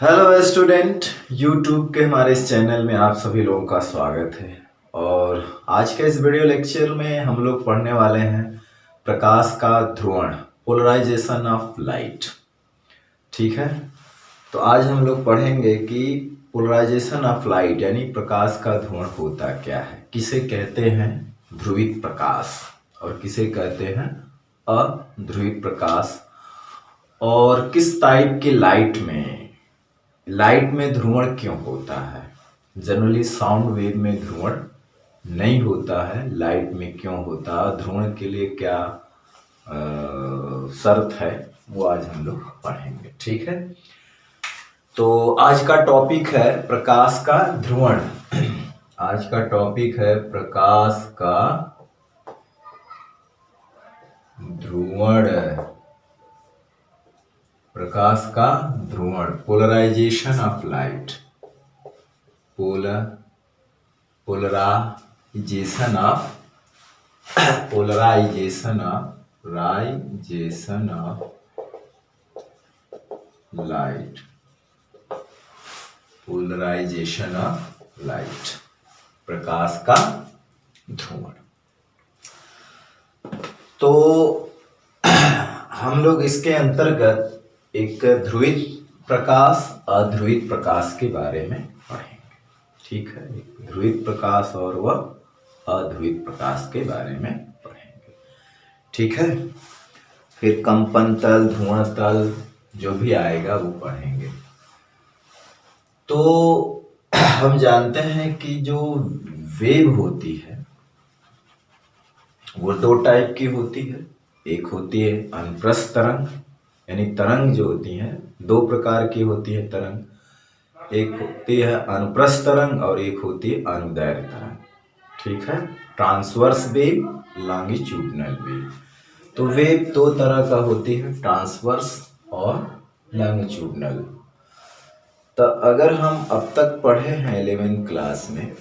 Hello student, YouTube के हमारे इस चैनल में आप सभी लोगों का स्वागत है। और आज के इस वीडियो लेक्चर में हम लोग पढ़ने वाले हैं प्रकाश का ध्रुवण, पोलराइजेशन ऑफ लाइट। ठीक है, तो आज हम लोग पढ़ेंगे कि पोलराइजेशन ऑफ लाइट यानी प्रकाश का ध्रुवण होता क्या है, किसे कहते हैं ध्रुवित प्रकाश और किसे कहते हैं अध्रुवित प्रकाश, और किस टाइप की लाइट में ध्रुवण क्यों होता है। जनरली साउंड वेव में ध्रुवण नहीं होता है, लाइट में क्यों होता है, ध्रुवण के लिए क्या शर्त है, वो आज हम लोग पढ़ेंगे। ठीक है, तो आज का टॉपिक है प्रकाश का ध्रुवण। आज का टॉपिक है प्रकाश का ध्रुवण, प्रकाश का ध्रुवण, polarisation of light, polarisation of light, polarisation of light, प्रकाश का ध्रुवण। तो हम लोग इसके अंतर्गत एक ध्रुवित प्रकाश अध्रुवित प्रकाश के बारे में पढ़ेंगे। ठीक है, एक ध्रुवित प्रकाश और वह अध्रुवित प्रकाश के बारे में पढ़ेंगे। ठीक है, फिर कंपन तल, ध्रुवण तल जो भी आएगा वो पढ़ेंगे। तो हम जानते हैं कि जो वेव होती है वो दो टाइप की होती है। एक होती है अनुप्रस्थ तरंग, यानी तरंग जो होती है दो प्रकार की होती है तरंग, एक होती है अनुप्रस्थ तरंग और एक होती है अनुदैर्घ्य तरंग। ठीक है, ट्रांसवर्स वेव, लॉन्गिट्यूडिनल वेव। तो वेव दो तरह का होती है, ट्रांसवर्स और लॉन्गिट्यूडिनल। तो अगर हम अब तक पढ़े हैं 11th क्लास में,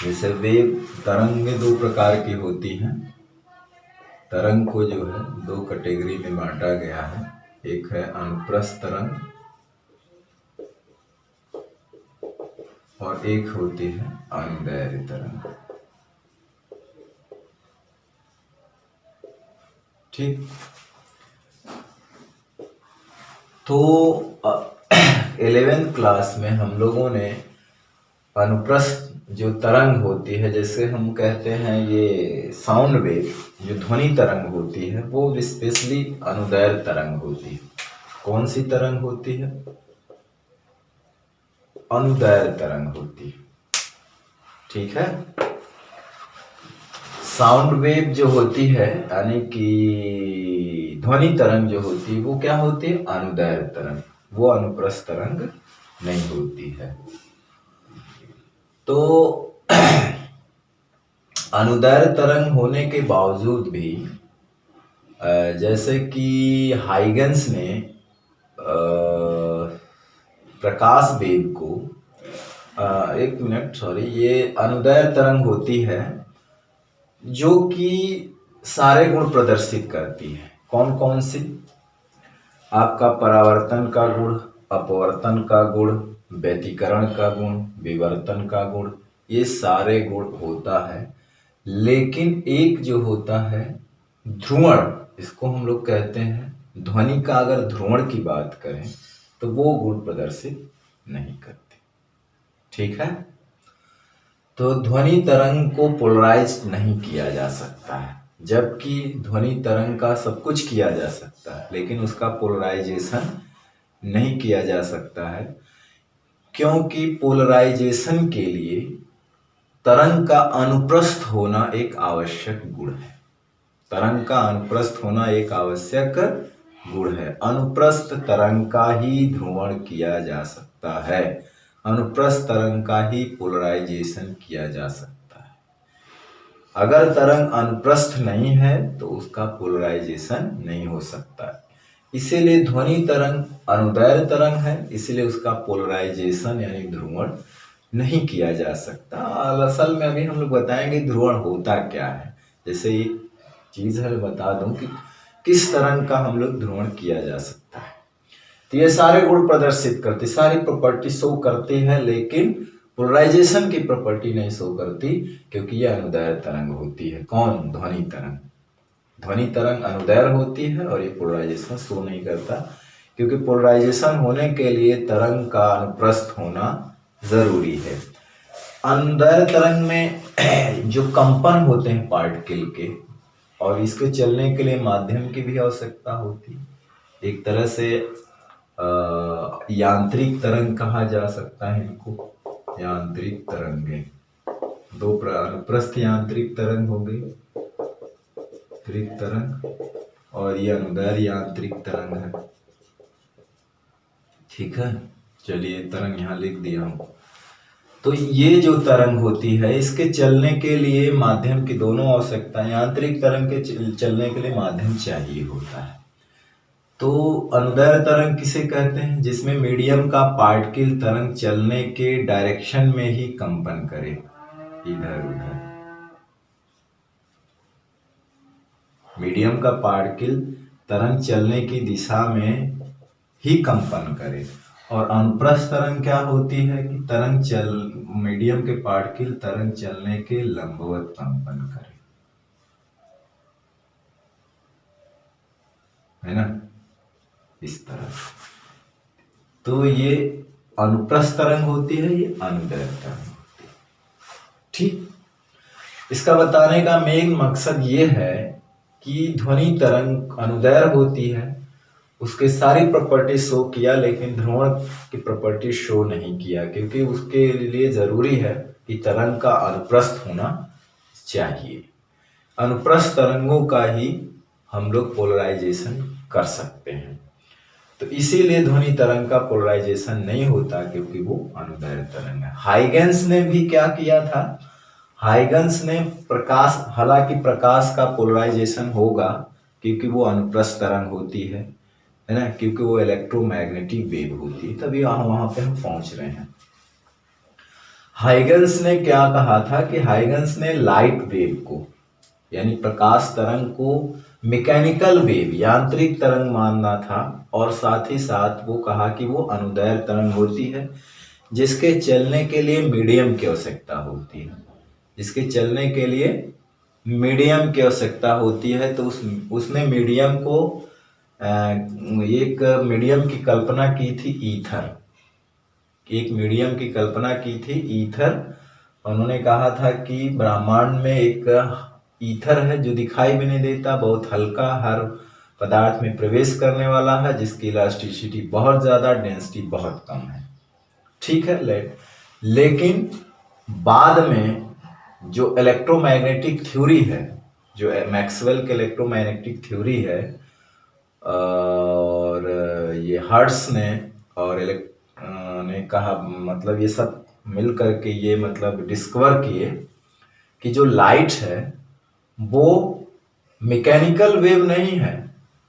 जैसे वेव तरंग दो प्रकार की होती हैं। तरंग को जो है दो कैटेगरी में बांटा गया है, एक है अनुप्रस्थ तरंग और एक होती है अनुदैर्घ्य तरंग। ठीक, तो 11th क्लास में हम लोगों ने अनुप्रस्थ जो तरंग होती है, जैसे हम कहते हैं ये साउंड वेव, जो ध्वनि तरंग होती है वो स्पेशली अनुदैर्घ्य तरंग होती है। कौन सी तरंग होती है? अनुदैर्घ्य तरंग होती है। ठीक है, साउंड वेव जो होती है यानी कि ध्वनि तरंग जो होती है वो क्या होती है? अनुदैर्घ्य तरंग, वो अनुप्रस्थ तरंग नहीं होती है। तो अनुदैर्घ्य तरंग होने के बावजूद भी जैसे कि हाइगन्स ने प्रकाश वेव को एक मिनट सॉरी, ये अनुदैर्घ्य तरंग होती है जो कि सारे गुण प्रदर्शित करती है। कौन कौन सी? आपका परावर्तन का गुण, अपवर्तन का गुण, व्यतिकरण का गुण, विवर्तन का गुण, ये सारे गुण होता है। लेकिन एक जो होता है ध्रुवण, इसको हम लोग कहते हैं, ध्वनि का अगर ध्रुवण की बात करें तो वो गुण प्रदर्शित नहीं करते। ठीक है, तो ध्वनि तरंग को पोलराइज नहीं किया जा सकता है, जबकि ध्वनि तरंग का सब कुछ किया जा सकता है लेकिन उसका पोलराइजेशन नहीं किया जा सकता है, क्योंकि पोलराइजेशन के लिए तरंग का अनुप्रस्थ होना एक आवश्यक गुण है। तरंग का अनुप्रस्थ होना एक आवश्यक गुण है। अनुप्रस्थ तरंग का ही ध्रुवण किया जा सकता है, अनुप्रस्थ तरंग का ही पोलराइजेशन किया जा सकता है। अगर तरंग अनुप्रस्थ नहीं है तो उसका पोलराइजेशन नहीं हो सकता। इसीलिए ध्वनि तरंग अनुदैर्घ्य तरंग है, इसीलिए उसका पोलराइजेशन यानी ध्रुवण नहीं किया जा सकता। असल में अभी हम लोग बताएंगे ध्रुवण होता क्या है। जैसे एक चीज है, बता दूं कि किस तरंग का हम लोग ध्रुवण किया जा सकता है। तो ये सारे गुण प्रदर्शित करती, सारी प्रॉपर्टी शो करती है, लेकिन पोलराइजेशन की प्रॉपर्टी नहीं शो करती, क्योंकि यह अनुदैर्ध्य तरंग होती है। कौन? ध्वनि तरंग। ध्वनि तरंग अनुदैर्ध्य होती है और ये पोलराइजेशन शो नहीं करता, क्योंकि पोलराइजेशन होने के लिए तरंग का अनुप्रस्थ होना जरूरी है। अनुदैर्ध्य तरंग में जो कंपन होते हैं पार्टिकल के, और इसके चलने के लिए माध्यम की भी आवश्यकता होती है। एक तरह से यांत्रिक तरंग कहा जा सकता है इनको, यांत्रिक तरंगे। दो अनुप्रस्थ यांत्रिक तरंग हो गई, यांत्रिक तरंग, और ये अनुदैर्ध्य यांत्रिक तरंग है। ठीक है, चलिए तरंग यहाँ लिख दिया हूं। तो ये जो तरंग होती है, इसके चलने के लिए माध्यम की दोनों आवश्यकता, यांत्रिक तरंग के चलने के लिए माध्यम चाहिए होता है। तो अनुदैर्ध्य तरंग किसे कहते हैं? जिसमें मीडियम का पार्टिकल तरंग चलने के डायरेक्शन में ही कंपन करे, इधर उधर। मीडियम का पार्टिकल तरंग चलने की दिशा में ही कंपन करे। और अनुप्रस्थ तरंग क्या होती है कि मीडियम के पार्टिकल तरंग चलने के लंबवत कंपन करे, है ना, इस तरह। तो ये अनुप्रस्थ तरंग होती है, ये अनुदैर्ध्य तरंग होती है। ठीक, इसका बताने का मेन मकसद ये है कि ध्वनि तरंग अनुदैर्ध्य होती है, उसके सारी प्रॉपर्टी शो किया, लेकिन ध्रुवण की प्रॉपर्टी शो नहीं किया, क्योंकि उसके लिए जरूरी है कि तरंग का अनुप्रस्थ होना चाहिए। अनुप्रस्थ तरंगों का ही हम लोग पोलराइजेशन कर सकते हैं। तो इसीलिए ध्वनि तरंग का पोलराइजेशन नहीं होता, क्योंकि वो अनुदैर्ध्य तरंग है। हाइगेंस ने भी क्या किया था? हाइगेंस ने प्रकाश, हालांकि प्रकाश का पोलराइजेशन होगा क्योंकि वो अनुप्रस्थ तरंग होती है ना, क्योंकि वो इलेक्ट्रोमैग्नेटिक वेव होती है, तभी वहां पे हम पहुंच रहे हैं। हाइगेंस ने क्या कहा था कि हाइगेंस ने लाइट वेव को, यानी प्रकाश तरंग को मैकेनिकल वेव, यांत्रिक तरंग मानना था, और साथ ही साथ वो कहा कि वो अनुदैर्ध्य तरंग होती है, जिसके चलने के लिए मीडियम की आवश्यकता होती है, जिसके चलने के लिए मीडियम की आवश्यकता होती है। तो उसने मीडियम को, एक मीडियम की कल्पना की थी ईथर, एक मीडियम की कल्पना की थी ईथर। उन्होंने कहा था कि ब्रह्मांड में एक ईथर है जो दिखाई भी नहीं देता, बहुत हल्का, हर पदार्थ में प्रवेश करने वाला है, जिसकी इलास्टिसिटी बहुत ज्यादा, डेंसिटी बहुत कम है। ठीक है, लेकिन बाद में जो इलेक्ट्रोमैग्नेटिक थ्योरी है, जो मैक्सवेल के इलेक्ट्रोमैग्नेटिक थ्योरी है, और ये हर्ट्ज ने और ने कहा, मतलब ये सब मिल करके ये मतलब डिस्कवर किए कि जो लाइट है वो मैकेनिकल वेव नहीं है,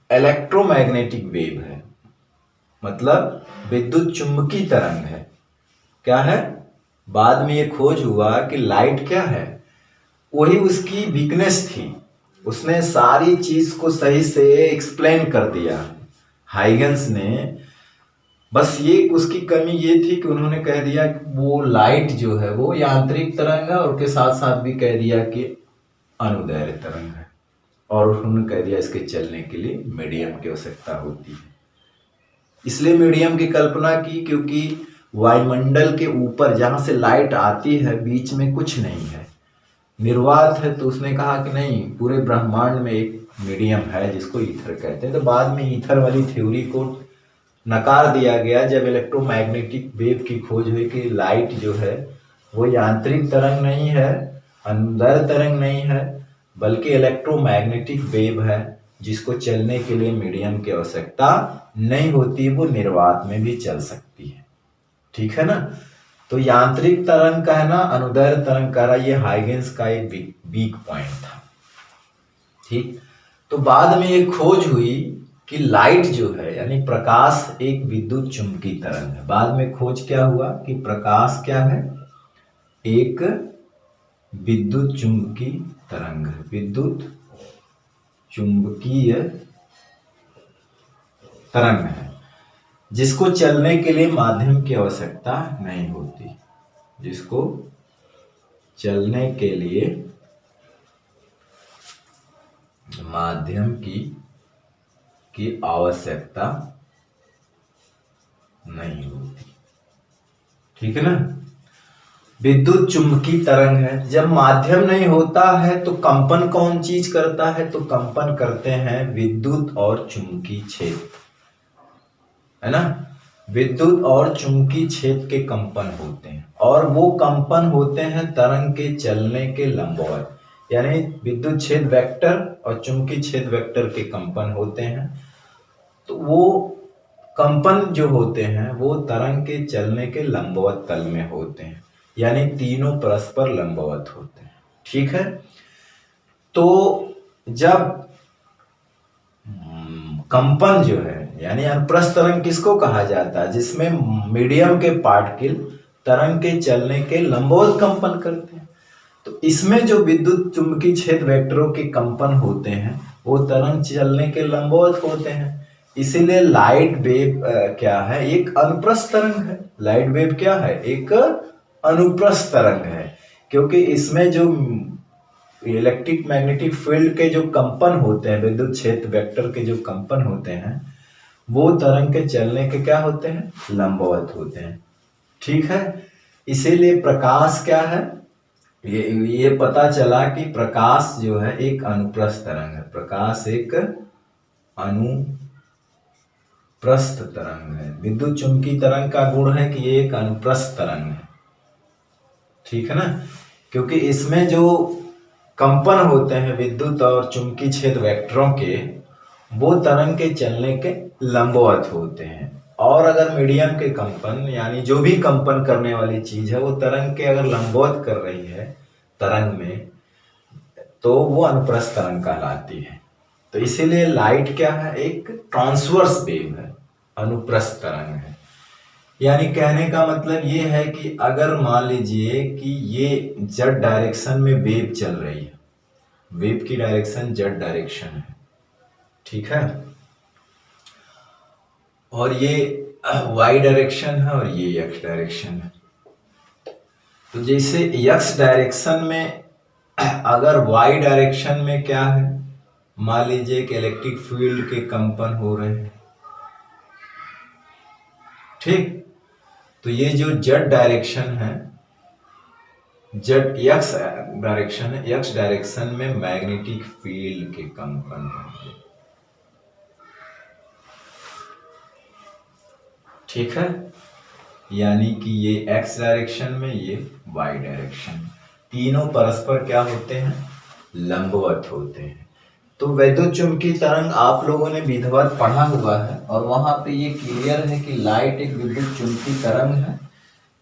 इलेक्ट्रोमैग्नेटिक वेव है, मतलब विद्युत चुंबकीय तरंग है। क्या है? बाद में ये खोज हुआ कि लाइट क्या है, वही उसकी वीकनेस थी। उसने सारी चीज को सही से एक्सप्लेन कर दिया हाइगेंस ने। बस ये उसकी कमी ये थी कि उन्होंने कह दिया कि वो लाइट जो है वो यांत्रिक तरंग है, और उसके साथ साथ भी कह दिया कि अनुदैर्ध्य तरंग है, और उन्होंने कह दिया इसके चलने के लिए मीडियम की आवश्यकता होती है। इसलिए मीडियम की कल्पना की, क्योंकि वायुमंडल के ऊपर जहां से लाइट आती है बीच में कुछ नहीं है, निर्वात है। तो उसने कहा कि नहीं, पूरे ब्रह्मांड में एक मीडियम है जिसको ईथर कहते हैं। तो बाद में ईथर वाली थ्योरी को नकार दिया गया जब इलेक्ट्रोमैग्नेटिक वेव की खोज हुई कि लाइट जो है वो यांत्रिक तरंग नहीं है, अनुदैर्ध्य तरंग नहीं है, बल्कि इलेक्ट्रोमैग्नेटिक वेव है, जिसको चलने के लिए मीडियम की आवश्यकता नहीं होती, वो निर्वात में भी चल सकती है। ठीक है ना। तो यांत्रिक तरंग का है ना, अनुदैर्ध्य तरंग का रहा, ये हाइगेंस का एक वीक पॉइंट था। ठीक, तो बाद में ये खोज हुई कि लाइट जो है यानी प्रकाश एक विद्युत चुंबकीय तरंग है। बाद में खोज क्या हुआ कि प्रकाश क्या है, एक विद्युत चुंबकीय तरंग है, विद्युत चुंबकीय तरंग है, जिसको चलने के लिए माध्यम की आवश्यकता नहीं होती, जिसको चलने के लिए माध्यम की आवश्यकता नहीं होती। ठीक है ना। विद्युत चुंबकीय तरंग है, जब माध्यम नहीं होता है तो कंपन कौन चीज करता है, तो कंपन करते हैं विद्युत और चुंबकीय क्षेत्र, है ना। विद्युत और चुंबकीय क्षेत्र के कंपन होते हैं, और वो कंपन होते हैं तरंग के चलने के लंबवत, यानी विद्युत क्षेत्र वेक्टर और चुंबकीय क्षेत्र वेक्टर के कंपन होते हैं। तो वो कंपन जो होते हैं वो तरंग के चलने के लंबवत तल में होते हैं, यानी तीनों परस्पर लंबवत होते हैं। ठीक है। तो जब कंपन जो है यानी अनुप्रस्थ तरंग किसको कहा जाता है, जिसमें मीडियम के पार्टिकल तरंग के चलने के लंबवत कंपन करते हैं। तो इसमें जो विद्युत चुंबकीय क्षेत्र वेक्टरों के कंपन होते हैं वो तरंग चलने के लंबवत होते हैं। इसीलिए लाइट वेव क्या है, एक अनुप्रस्थ तरंग है। लाइट वेव क्या है, एक अनुप्रस्थ तरंग है, क्योंकि इसमें जो इलेक्ट्रिक मैग्नेटिक फील्ड के जो कंपन होते हैं, विद्युत क्षेत्र वेक्टर के जो कंपन होते हैं, वो तरंग के चलने के क्या होते हैं, लंबवत होते हैं। ठीक है। इसीलिए प्रकाश क्या है, ये पता चला कि प्रकाश जो है एक अनुप्रस्थ तरंग है। प्रकाश एक अनुप्रस्थ तरंग है। विद्युत चुंबकीय तरंग का गुण है कि ये एक अनुप्रस्थ तरंग है। ठीक है ना, क्योंकि इसमें जो कंपन होते हैं विद्युत और चुंबकीय क्षेत्र वेक्टरों के, वो तरंग के चलने के लंबवत होते हैं। और अगर मीडियम के कंपन यानी जो भी कंपन करने वाली चीज है वो तरंग के अगर लंबवत कर रही है तरंग में, तो वो अनुप्रस्थ तरंग कहलाती है। तो इसीलिए लाइट क्या है, एक ट्रांसवर्स वेव है, अनुप्रस्थ तरंग है। यानी कहने का मतलब ये है कि अगर मान लीजिए कि ये जेड डायरेक्शन में वेव चल रही है, वेव की डायरेक्शन जेड डायरेक्शन है, ठीक है, और ये वाई डायरेक्शन है और ये एक्स डायरेक्शन है। तो जैसे एक्स डायरेक्शन में अगर वाई डायरेक्शन में क्या है, मान लीजिए कि इलेक्ट्रिक फील्ड के कंपन हो रहे हैं, ठीक, तो ये जो जेड डायरेक्शन है, जेड एक्स डायरेक्शन है, एक्स डायरेक्शन में मैग्नेटिक फील्ड के कंपन होंगे। ठीक है, यानी कि ये एक्स डायरेक्शन में, ये वाई डायरेक्शन, तीनों परस्पर क्या होते हैं, लंबवत होते हैं। तो वैद्युत चुंबकीय तरंग आप लोगों ने विधिवत पढ़ा हुआ है, और वहां पे ये क्लियर है कि लाइट एक विद्युत चुंबकीय तरंग है,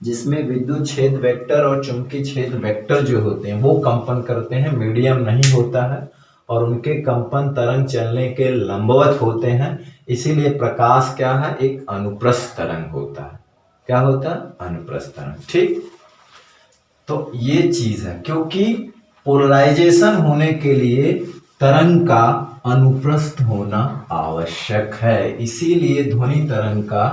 जिसमें विद्युत क्षेत्र वेक्टर और चुंबकीय क्षेत्र वेक्टर जो होते हैं वो कंपन करते हैं, मीडियम नहीं होता है, और उनके कंपन तरंग चलने के लंबवत होते हैं। इसीलिए प्रकाश क्या है, एक अनुप्रस्थ तरंग होता है। क्या होता है, अनुप्रस्थ तरंग। ठीक, तो ये चीज है, क्योंकि पोलराइजेशन होने के लिए तरंग का अनुप्रस्थ होना आवश्यक है। इसीलिए ध्वनि तरंग का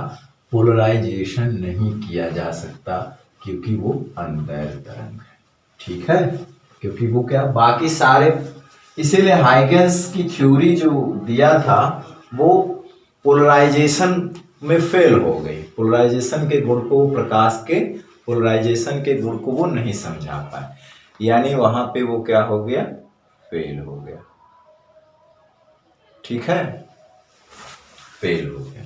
पोलराइजेशन नहीं किया जा सकता, क्योंकि वो अनुदैर्ध्य तरंग है। ठीक है, क्योंकि वो क्या, बाकी सारे, इसीलिए हाइगेंस की थ्योरी जो दिया था वो पोलराइजेशन में फेल हो गई। पोलराइजेशन के गुण को, प्रकाश के पोलराइजेशन के गुण को वो नहीं समझा पाए, यानी वहां पे वो क्या हो गया, फेल हो गया। ठीक है, फेल हो गया,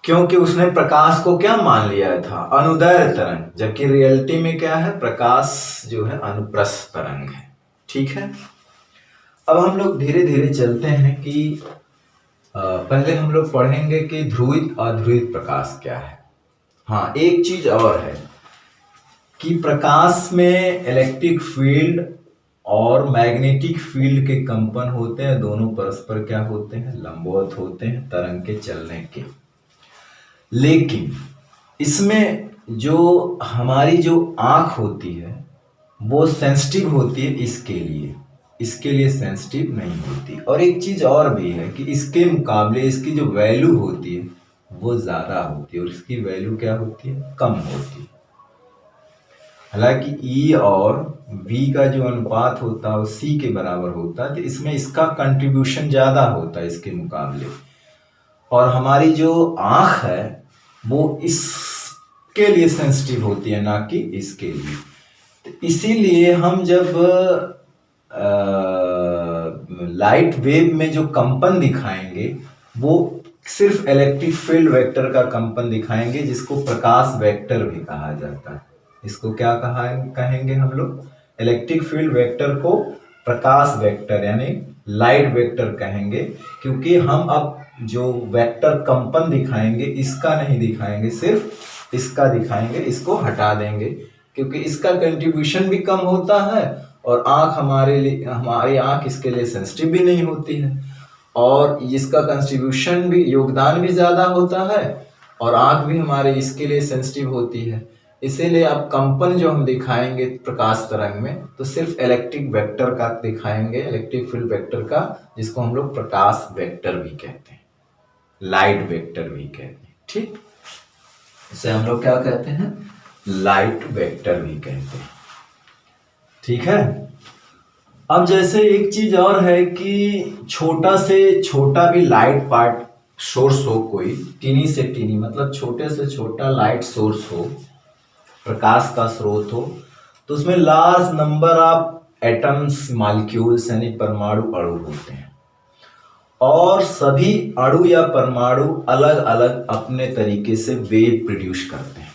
क्योंकि उसने प्रकाश को क्या मान लिया था, अनुदैर्ध्य तरंग, जबकि रियलिटी में क्या है, प्रकाश जो है अनुप्रस्थ तरंग है। ठीक है, अब हम लोग धीरे धीरे चलते हैं कि पहले हम लोग पढ़ेंगे कि ध्रुवित अध्रुवित प्रकाश क्या है। हाँ, एक चीज और है कि प्रकाश में इलेक्ट्रिक फील्ड और मैग्नेटिक फील्ड के कंपन होते हैं, दोनों परस्पर क्या होते हैं, लंबवत होते हैं तरंग के चलने के। लेकिन इसमें जो हमारी जो आंख होती है वो सेंसिटिव होती है, इसके लिए सेंसिटिव नहीं होती। और एक चीज और भी है कि इसके मुकाबले इसकी जो वैल्यू होती है वो ज़्यादा होती है और इसकी वैल्यू क्या होती है, कम होती है। हालांकि E और V का जो अनुपात होता है वो C के बराबर होता है, तो इसमें इसका कंट्रीब्यूशन ज़्यादा होता है इसके मुकाबले। और हमारी जो आँख है वो इसके लिए सेंसिटिव होती है, ना कि इसके लिए। तो इसीलिए हम जब लाइट वेव में जो कंपन दिखाएंगे वो सिर्फ इलेक्ट्रिक फील्ड वेक्टर का कंपन दिखाएंगे, जिसको प्रकाश वेक्टर भी कहा जाता है। इसको क्या कहेंगे हम लोग, इलेक्ट्रिक फील्ड वेक्टर को प्रकाश वेक्टर यानी लाइट वेक्टर कहेंगे, क्योंकि हम अब जो वेक्टर कंपन दिखाएंगे इसका नहीं दिखाएंगे, सिर्फ इसका दिखाएंगे, इसको हटा देंगे, क्योंकि इसका कंट्रीब्यूशन भी कम होता है और हमारी आंख इसके लिए सेंसिटिव भी नहीं होती है, और इसका कंट्रीब्यूशन भी, योगदान भी ज्यादा होता है और आंख भी हमारे इसके लिए सेंसिटिव होती है। इसीलिए अब कंपन जो हम दिखाएंगे प्रकाश तरंग में तो सिर्फ इलेक्ट्रिक वेक्टर का दिखाएंगे, इलेक्ट्रिक फील्ड वेक्टर का, जिसको हम लोग प्रकाश वेक्टर भी कहते हैं, लाइट वेक्टर भी कहते हैं। ठीक, इसे हम लोग क्या कहते हैं, लाइट वेक्टर भी कहते हैं। ठीक है। अब जैसे एक चीज और है कि छोटा से छोटा भी लाइट पार्ट सोर्स हो, कोई टीनी से टीनी मतलब छोटे से छोटा लाइट सोर्स हो, प्रकाश का स्रोत हो, तो उसमें large number of atoms, molecules यानी परमाणु अणु होते हैं, और सभी अणु या परमाणु अलग अलग अपने तरीके से वेव प्रोड्यूस करते हैं।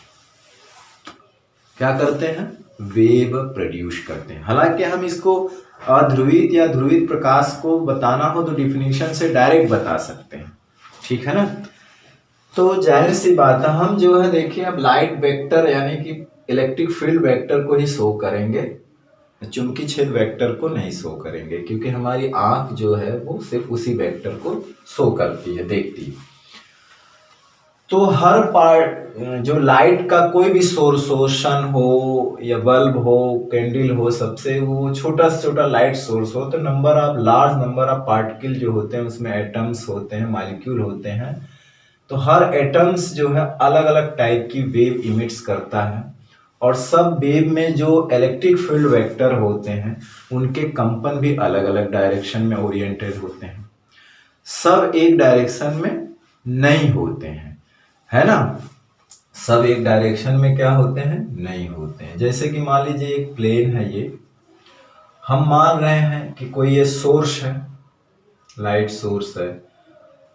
क्या करते हैं, वेव प्रोड्यूस करते हैं। हालांकि हम इसको अध्रुवित या ध्रुवित प्रकाश को बताना हो तो डिफिनीशन से डायरेक्ट बता सकते हैं, ठीक है ना। तो जाहिर सी बात है, हम जो है देखिए अब लाइट वेक्टर यानी कि इलेक्ट्रिक फील्ड वेक्टर को ही शो करेंगे, चुंबकीय क्षेत्र वेक्टर को नहीं शो करेंगे, क्योंकि हमारी आंख जो है वो सिर्फ उसी वेक्टर को शो करती है, देखती है। तो हर पार्ट जो लाइट का कोई भी सोर्स हो, सन हो या बल्ब हो, कैंडल हो, सबसे वो छोटा से छोटा लाइट सोर्स हो, तो लार्ज नंबर ऑफ पार्टिकल जो होते हैं उसमें एटम्स होते हैं, मॉलिक्यूल होते हैं। तो हर एटम्स जो है अलग अलग टाइप की वेव इमिट्स करता है, और सब वेव में जो इलेक्ट्रिक फील्ड वेक्टर होते हैं उनके कंपन भी अलग अलग डायरेक्शन में ओरिएंटेड होते हैं, सब एक डायरेक्शन में नहीं होते हैं, है ना। सब एक डायरेक्शन में क्या होते हैं, नहीं होते हैं। जैसे कि मान लीजिए एक प्लेन है, ये हम मान रहे हैं कि कोई ये सोर्स है, लाइट सोर्स है,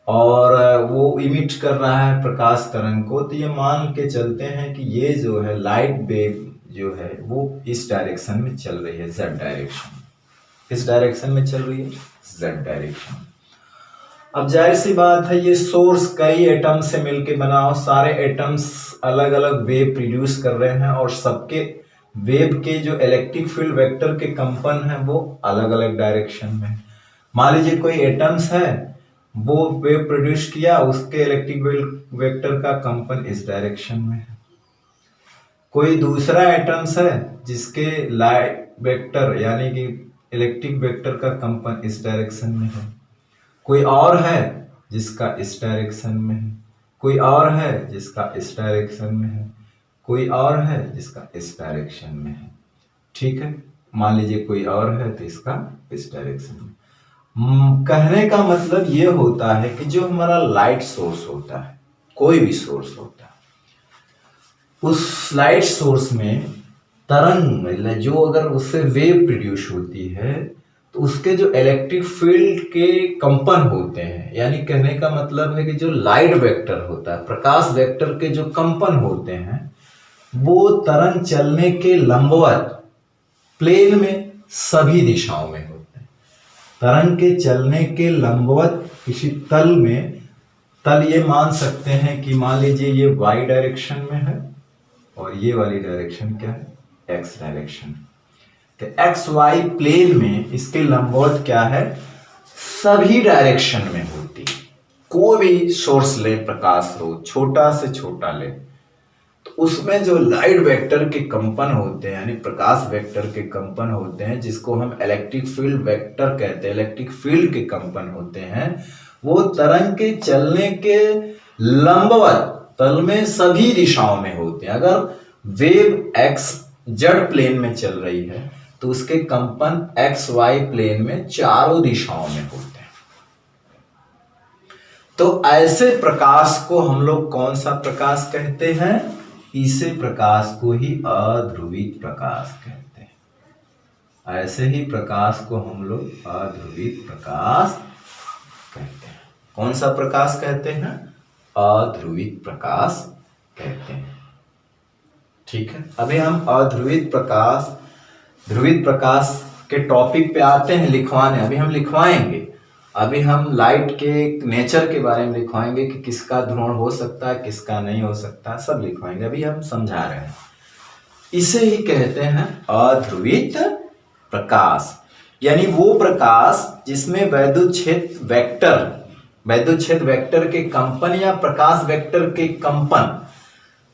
और वो इमिट कर रहा है प्रकाश तरंग को, तो ये मान के चलते हैं कि ये जो है लाइट वेव जो है वो इस डायरेक्शन में चल रही है, जेड डायरेक्शन। किस डायरेक्शन में चल रही है, जेड डायरेक्शन। अब जाहिर सी बात है, ये सोर्स कई एटम से मिलके बना हो, सारे एटम्स अलग अलग वेव प्रोड्यूस कर रहे हैं, और सबके वेव के जो इलेक्ट्रिक फील्ड वेक्टर के कंपन है वो अलग अलग डायरेक्शन में। मान लीजिए कोई एटम्स है, वो वेव प्रोड्यूस किया, उसके इलेक्ट्रिक वेक्टर का कंपन इस डायरेक्शन में है। कोई दूसरा एटम्स है जिसके लाइट वेक्टर यानी कि इलेक्ट्रिक वेक्टर का कंपन इस डायरेक्शन में है, कोई और है जिसका इस डायरेक्शन में है, कोई और है जिसका इस डायरेक्शन में है, कोई और है जिसका इस डायरेक्शन में है। ठीक है, मान लीजिए कोई और है तो इसका इस डायरेक्शन में। कहने का मतलब ये होता है कि जो हमारा लाइट सोर्स होता है, कोई भी सोर्स होता है, उस लाइट सोर्स में तरंग जो अगर उससे वेव प्रोड्यूस होती है तो उसके जो इलेक्ट्रिक फील्ड के कंपन होते हैं, यानी कहने का मतलब है कि जो लाइट वेक्टर होता है, प्रकाश वेक्टर के जो कंपन होते हैं, वो तरंग चलने के लंबवत प्लेन में सभी दिशाओं में होते हैं। तरंग के चलने के लंबवत किसी तल में, तल ये मान सकते हैं कि मान लीजिए ये y डायरेक्शन में है और ये वाली डायरेक्शन क्या है, x डायरेक्शन। तो एक्स वाई प्लेन में इसके लंबवत क्या है, सभी डायरेक्शन में होती है। कोई भी सोर्स ले, प्रकाश स्रोत छोटा से छोटा ले, तो उसमें जो लाइट वेक्टर के कंपन होते हैं यानी प्रकाश वेक्टर के कंपन होते हैं, जिसको हम इलेक्ट्रिक फील्ड वेक्टर कहते हैं, इलेक्ट्रिक फील्ड के कंपन होते हैं, वो तरंग के चलने के लंबवत तल में सभी दिशाओं में होते हैं। अगर वेव एक्स जेड प्लेन में चल रही है तो उसके कंपन एक्स वाई प्लेन में चारों दिशाओं में होते हैं। तो ऐसे प्रकाश को हम लोग कौन सा प्रकाश कहते हैं? इसे प्रकाश को ही अध्रुवित प्रकाश कहते हैं। ऐसे ही प्रकाश को हम लोग अध्रुवित प्रकाश कहते हैं। कौन सा प्रकाश कहते हैं? अध्रुवित प्रकाश कहते हैं। ठीक है, अभी हम अध्रुवित प्रकाश ध्रुवित प्रकाश के टॉपिक पे आते हैं लिखवाने। अभी हम लिखवाएंगे, अभी हम लाइट के नेचर के बारे में लिखवाएंगे कि किसका ध्रुवण हो सकता है, किसका नहीं हो सकता, सब लिखवाएंगे। अभी हम समझा रहे हैं। इसे ही कहते हैं अध्रुवित प्रकाश, यानी वो प्रकाश जिसमें वैद्युत क्षेत्र वेक्टर के कंपन या प्रकाश वेक्टर के कंपन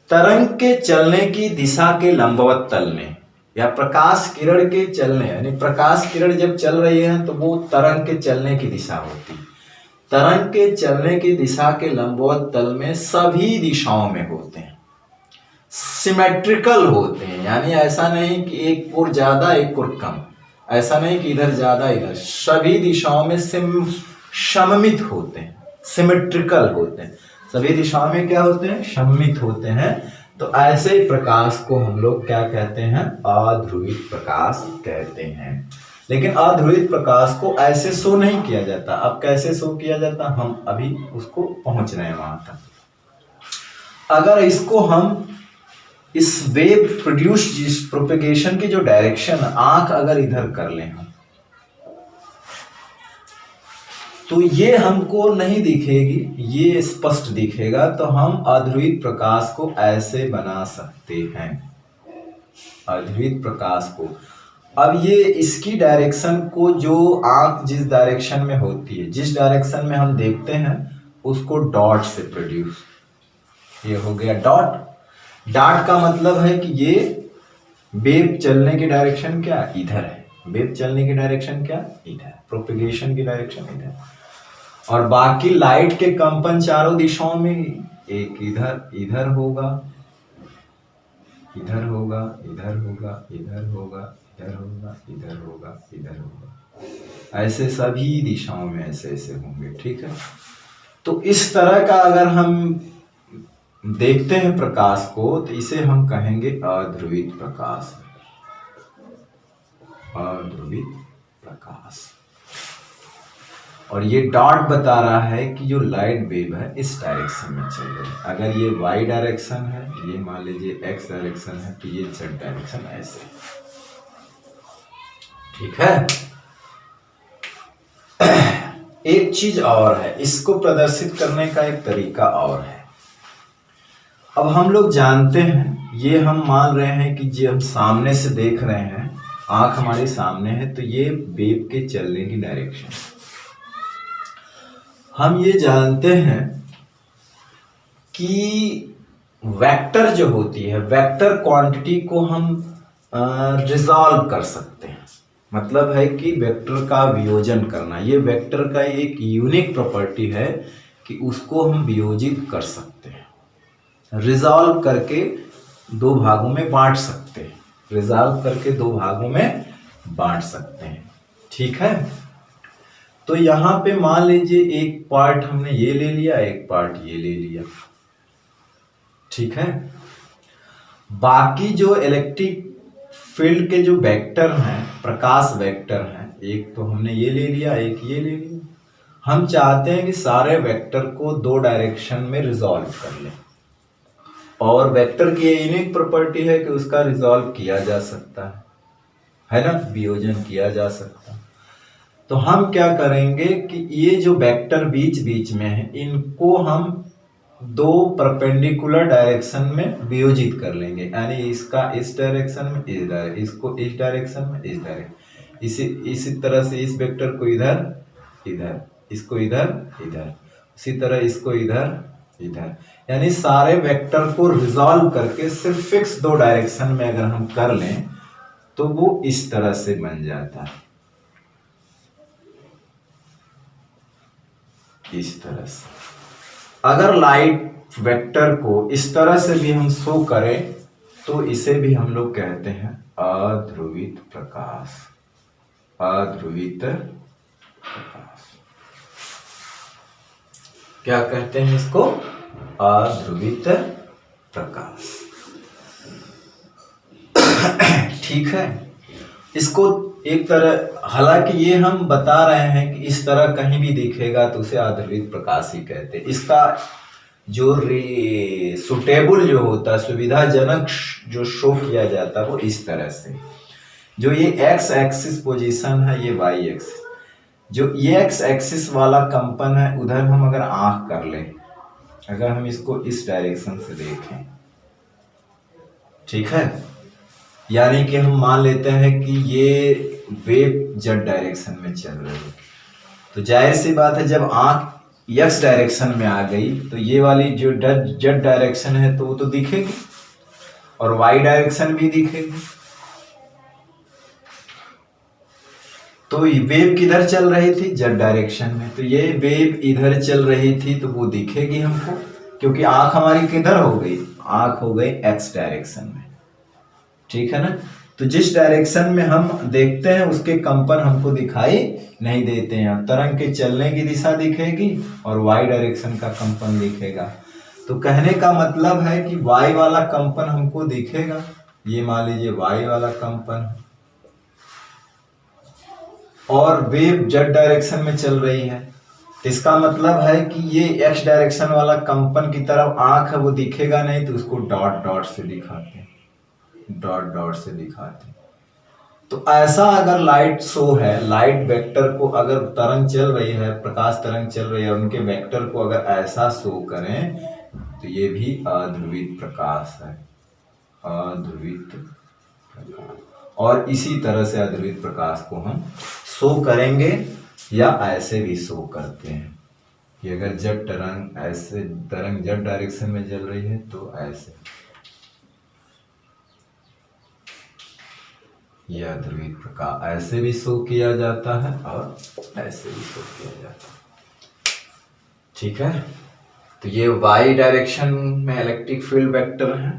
तरंग के चलने की दिशा के लंबवत तल में, या प्रकाश किरण के चलने, यानी प्रकाश किरण जब चल रही है तो वो तरंग के चलने की दिशा होती है। तरंग के चलने की दिशा के लंबवत तल में सभी दिशाओं में होते हैं, सिमेट्रिकल होते हैं। यानी ऐसा नहीं कि एक कोण ज्यादा एक कोण कम, ऐसा नहीं कि इधर ज्यादा इधर, सभी दिशाओं में सममित होते हैं, सिमेट्रिकल होते हैं। सभी दिशाओं में क्या होते हैं? सममित होते हैं। तो ऐसे प्रकाश को हम लोग क्या कहते हैं? अध्रुवित प्रकाश कहते हैं। लेकिन अध्रुवित प्रकाश को ऐसे शो नहीं किया जाता। अब कैसे शो किया जाता, हम अभी उसको पहुंच रहे हैं वहां तक। अगर इसको हम इस वेव प्रोड्यूस जिस प्रोपेगेशन की जो डायरेक्शन, आंख अगर इधर कर लें हम, तो ये हमको नहीं दिखेगी, ये स्पष्ट दिखेगा। तो हम अध्रुवित प्रकाश को ऐसे बना सकते हैं, अध्रुवित प्रकाश को। अब ये इसकी डायरेक्शन को, जो आंख जिस डायरेक्शन में होती है, जिस डायरेक्शन में हम देखते हैं, उसको डॉट से प्रोड्यूस, ये हो गया डॉट। डॉट का मतलब है कि ये वेव चलने की डायरेक्शन क्या इधर है, वेव चलने की डायरेक्शन क्या इधर, प्रोपेगेशन की डायरेक्शन इधर, और बाकी लाइट के कंपन चारों दिशाओं में, एक इधर इधर होगा, इधर होगा, इधर होगा, इधर होगा, इधर होगा, इधर होगा, इधर होगा, ऐसे सभी दिशाओं में ऐसे ऐसे होंगे। ठीक है, तो इस तरह का अगर हम देखते हैं प्रकाश को, तो इसे हम कहेंगे अध्रुवित प्रकाश, अध्रुवित प्रकाश। और ये डॉट बता रहा है कि जो लाइट वेव है इस डायरेक्शन में चल रही है। अगर ये वाई डायरेक्शन है, ये मान लीजिए एक्स डायरेक्शन है, तो ये जेड डायरेक्शन ऐसे। ठीक है, एक चीज और है, इसको प्रदर्शित करने का एक तरीका और है। अब हम लोग जानते हैं, ये हम मान रहे हैं कि जो हम सामने से देख रहे हैं, आंख हमारे सामने है, तो ये वेव के चलने की डायरेक्शन। हम ये जानते हैं कि वेक्टर जो होती है, वेक्टर क्वांटिटी को हम रिजॉल्व कर सकते हैं। मतलब है कि वेक्टर का वियोजन करना, ये वेक्टर का एक यूनिक प्रॉपर्टी है कि उसको हम वियोजित कर सकते हैं, रिजॉल्व करके दो भागों में बांट सकते हैं, रिजॉल्व करके दो भागों में बांट सकते हैं। ठीक है, तो यहां पे मान लीजिए एक पार्ट हमने ये ले लिया, एक पार्ट ये ले लिया। ठीक है, बाकी जो इलेक्ट्रिक फील्ड के जो वेक्टर हैं, प्रकाश वेक्टर हैं, एक तो हमने ये ले लिया, एक ये ले लिया। हम चाहते हैं कि सारे वेक्टर को दो डायरेक्शन में रिजॉल्व कर लें, और वेक्टर की यूनिक प्रॉपर्टी है कि उसका रिजॉल्व किया जा सकता है ना, वियोजन किया जा सकता है। तो हम क्या करेंगे कि ये जो वेक्टर बीच बीच में है, इनको हम दो परपेंडिकुलर डायरेक्शन में वियोजित कर लेंगे, यानी इसका इस डायरेक्शन में, इस डायरेक्शन, इसको इस डायरेक्शन में, इस डायरेक्शन, इसी तरह से इस वेक्टर को इधर इधर, इसको इधर इधर, उसी तरह इसको इधर इधर, यानी सारे वेक्टर को रिजॉल्व करके सिर्फ फिक्स दो डायरेक्शन में अगर हम कर लें तो वो इस तरह से बन जाता है, इस तरह से। अगर लाइट वेक्टर को इस तरह से भी हम शो करें तो इसे भी हम लोग कहते हैं अध्रुवित प्रकाश। अध्रुवित प्रकाश क्या कहते हैं इसको? अध्रुवित प्रकाश। ठीक है, इसको एक तरह, हालांकि ये हम बता रहे हैं कि इस तरह कहीं भी दिखेगा तो उसे अध्रुवित प्रकाश ही कहते हैं। इसका जो सुटेबल जो होता है, सुविधाजनक जो शो किया जाता है वो इस तरह से, जो ये एक्स एक्सिस पोजीशन है, ये वाई एक्सिस, जो ये एक्स एक्सिस वाला कंपन है, उधर हम अगर आंख कर लें, अगर हम इसको इस डायरेक्शन से देखें, ठीक है, यानी कि हम मान लेते हैं कि ये वेव जेड डायरेक्शन में चल रही है, तो जाहिर सी बात है जब आंख एक्स डायरेक्शन में आ गई तो ये वाली जो जेड डायरेक्शन है तो वो तो दिखेगी, और वाई डायरेक्शन भी दिखेगी। तो वेव किधर चल रही थी? जेड डायरेक्शन में, तो ये वेव इधर चल रही थी तो वो दिखेगी हमको, क्योंकि आंख हमारी किधर हो गई? आंख हो गई एक्स डायरेक्शन में, ठीक है ना। तो जिस डायरेक्शन में हम देखते हैं उसके कंपन हमको दिखाई नहीं देते हैं, तरंग के चलने की दिशा दिखेगी और वाई डायरेक्शन का कंपन दिखेगा। तो कहने का मतलब है कि वाई वाला कंपन हमको दिखेगा, ये मान लीजिए वाई वाला कंपन, और वेव जेड डायरेक्शन में चल रही है, तो इसका मतलब है कि ये एक्स डायरेक्शन वाला कंपन की तरफ आंख है वो दिखेगा नहीं, तो उसको डॉट डॉट से दिखाते हैं, डॉट डॉट से दिखाते हैं। तो ऐसा अगर लाइट शो है, लाइट वेक्टर को अगर तरंग चल रही है, प्रकाश तरंग चल रही है, उनके वेक्टर को अगर ऐसा शो करें तो ये भी अध्रुवित प्रकाश है, अध्रुवित प्रकाश। और इसी तरह से अध्रुवित प्रकाश को हम शो करेंगे या ऐसे भी शो करते हैं कि अगर जब तरंग ऐसे, तरंग जेड डायरेक्शन में चल रही है तो ऐसे, यह अध्रुवित प्रकाश ऐसे भी शो किया जाता है और ऐसे भी शो किया जाता है, ठीक है। तो ये वाई डायरेक्शन में इलेक्ट्रिक फील्ड वेक्टर है,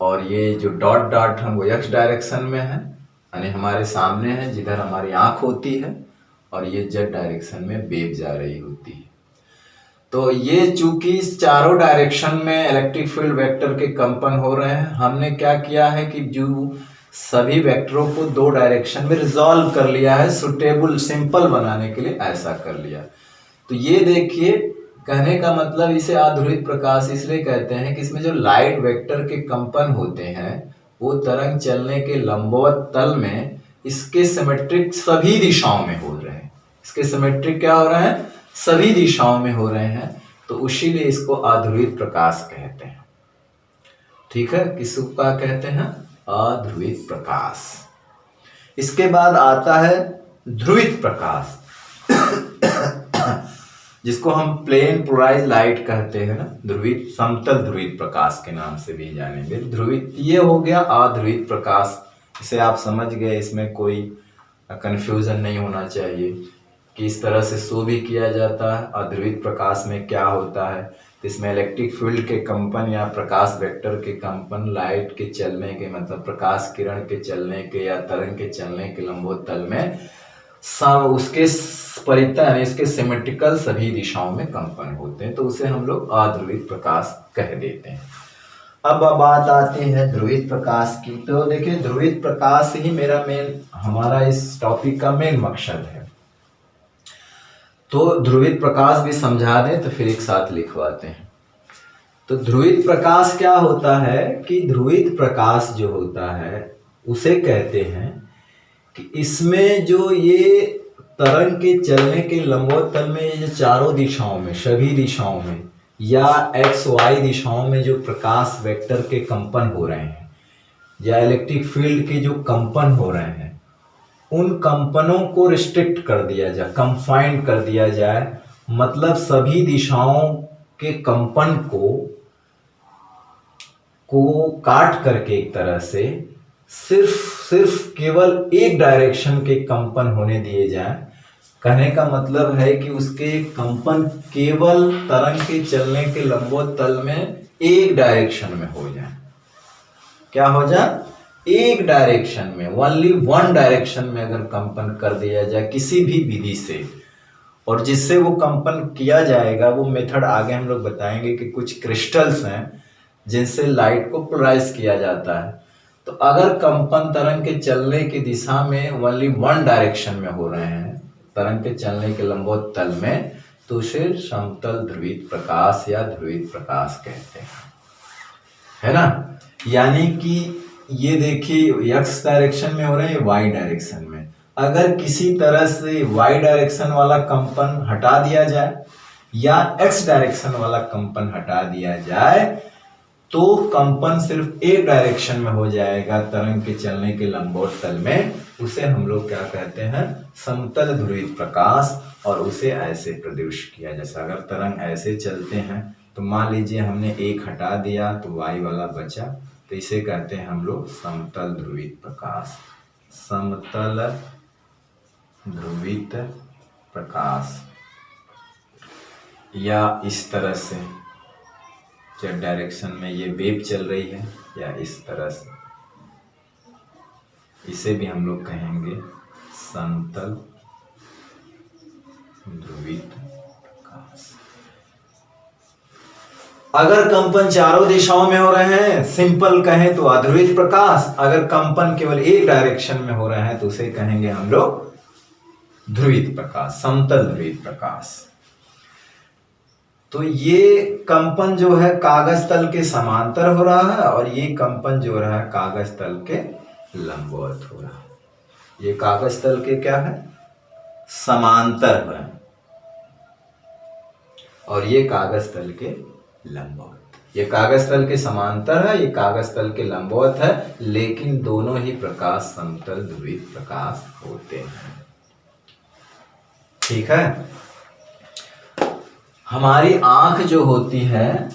और ये जो डॉट डॉट है वो एक्स डायरेक्शन में है, यानी हमारे सामने है जिधर हमारी आंख होती है, और ये जेड डायरेक्शन में वेव जा रही होती है। तो ये चूंकि इस चारों डायरेक्शन में इलेक्ट्रिक फील्ड वेक्टर के कंपन हो रहे हैं, हमने क्या किया है कि जो सभी वेक्टरों को दो डायरेक्शन में रिजॉल्व कर लिया है, सुटेबल सिंपल बनाने के लिए ऐसा कर लिया। तो ये देखिए, कहने का मतलब इसे अध्रुवित प्रकाश इसलिए कहते हैं कि इसमें जो लाइट वेक्टर के कंपन होते हैं वो तरंग चलने के लंबवत तल में इसके सिमेट्रिक सभी दिशाओं में हो रहे हैं, इसके सिमेट्रिक क्या हो रहे हैं? सभी दिशाओं में हो रहे हैं, तो इसीलिए इसको अध्रुवित प्रकाश कहते हैं, ठीक है। किसको क्या कहते हैं? अध्रुवित प्रकाश। इसके बाद आता है ध्रुवित प्रकाश, जिसको हम प्लेन पोलराइज लाइट कहते हैं ना, ध्रुवित, समतल ध्रुवित प्रकाश के नाम से भी जानेंगे। ध्रुवित ये हो गया अध्रुवित प्रकाश, इसे आप समझ गए, इसमें कोई कंफ्यूजन नहीं होना चाहिए कि इस तरह से शो भी किया जाता है। अध्रुवित प्रकाश में क्या होता है, इसमें इलेक्ट्रिक फील्ड के कंपन या प्रकाश वेक्टर के कंपन, लाइट के चलने के, मतलब प्रकाश किरण के चलने के या तरंग के चलने के लंबवत तल में सब उसके परितः यानी इसके सिमेट्रिकल सभी दिशाओं में कंपन होते हैं, तो उसे हम लोग अध्रुवित प्रकाश कह देते हैं। अब बात आती है ध्रुवित प्रकाश की। तो देखिए, ध्रुवित प्रकाश ही मेरा मेन, हमारा इस टॉपिक का मेन मकसद है। तो ध्रुवित प्रकाश भी समझा दें तो फिर एक साथ लिखवाते हैं। तो ध्रुवित प्रकाश क्या होता है कि ध्रुवित प्रकाश जो होता है उसे कहते हैं कि इसमें जो ये तरंग के चलने के लंबवत तल में ये जो चारों दिशाओं में, सभी दिशाओं में या एक्स वाई दिशाओं में जो प्रकाश वेक्टर के कंपन हो रहे हैं या इलेक्ट्रिक फील्ड के जो कंपन हो रहे हैं, उन कंपनों को रिस्ट्रिक्ट कर दिया जाए, कंफाइंड कर दिया जाए, मतलब सभी दिशाओं के कंपन को काट करके एक तरह से सिर्फ केवल एक डायरेक्शन के कंपन होने दिए जाएं, कहने का मतलब है कि उसके कंपन केवल तरंग के चलने के लंबवत तल में एक डायरेक्शन में हो जाए। क्या हो जाए? एक डायरेक्शन में, ओनली वन डायरेक्शन में अगर कंपन कर दिया जाए किसी भी विधि से, और जिससे वो कंपन किया जाएगा वो मेथड आगे हम लोग बताएंगे कि कुछ क्रिस्टल्स हैं जिनसे लाइट को पोलराइज किया जाता है। तो अगर कंपन तरंग के चलने की दिशा में ओनली वन डायरेक्शन में हो रहे हैं, तरंग के चलने के लंबवत तल में, तो उसे समतल ध्रुवित प्रकाश या ध्रुवित प्रकाश कहते हैं, है ना। यानी कि ये देखिए एक्स डायरेक्शन में हो रहे हैं, वाई डायरेक्शन में। अगर किसी तरह से वाई डायरेक्शन वाला कंपन हटा दिया जाए या एक्स डायरेक्शन वाला कंपन हटा दिया जाए तो कंपन सिर्फ एक डायरेक्शन में हो जाएगा तरंग के चलने के लंबवत तल में। उसे हम लोग क्या कहते हैं? समतल ध्रुवित प्रकाश। और उसे ऐसे प्रोड्यूस किया, जैसे अगर तरंग ऐसे चलते हैं तो मान लीजिए हमने एक हटा दिया तो वाई वाला बचा, तो इसे कहते हैं हम लोग समतल ध्रुवित प्रकाश। समतल ध्रुवित प्रकाश। या इस तरह से जेड डायरेक्शन में ये वेव चल रही है, या इस तरह से, इसे भी हम लोग कहेंगे समतल ध्रुवित प्रकाश। अगर कंपन चारों दिशाओं में हो रहे हैं, सिंपल कहें तो अध्रुवित प्रकाश। अगर कंपन केवल एक डायरेक्शन में हो रहे हैं तो उसे कहेंगे हम लोग ध्रुवित प्रकाश, समतल ध्रुवित प्रकाश। तो ये कंपन जो है कागज तल के समांतर हो रहा है और ये कंपन जो रहा है कागज तल के लंबवत हो रहा है। ये कागज तल के क्या है? समांतर है और ये कागज तल के लंबवत। ये कागज तल के समांतर है, ये कागज तल के लंबवत है, लेकिन दोनों ही प्रकाश समतल ध्रुवित प्रकाश होते हैं। ठीक है। हमारी आंख जो होती है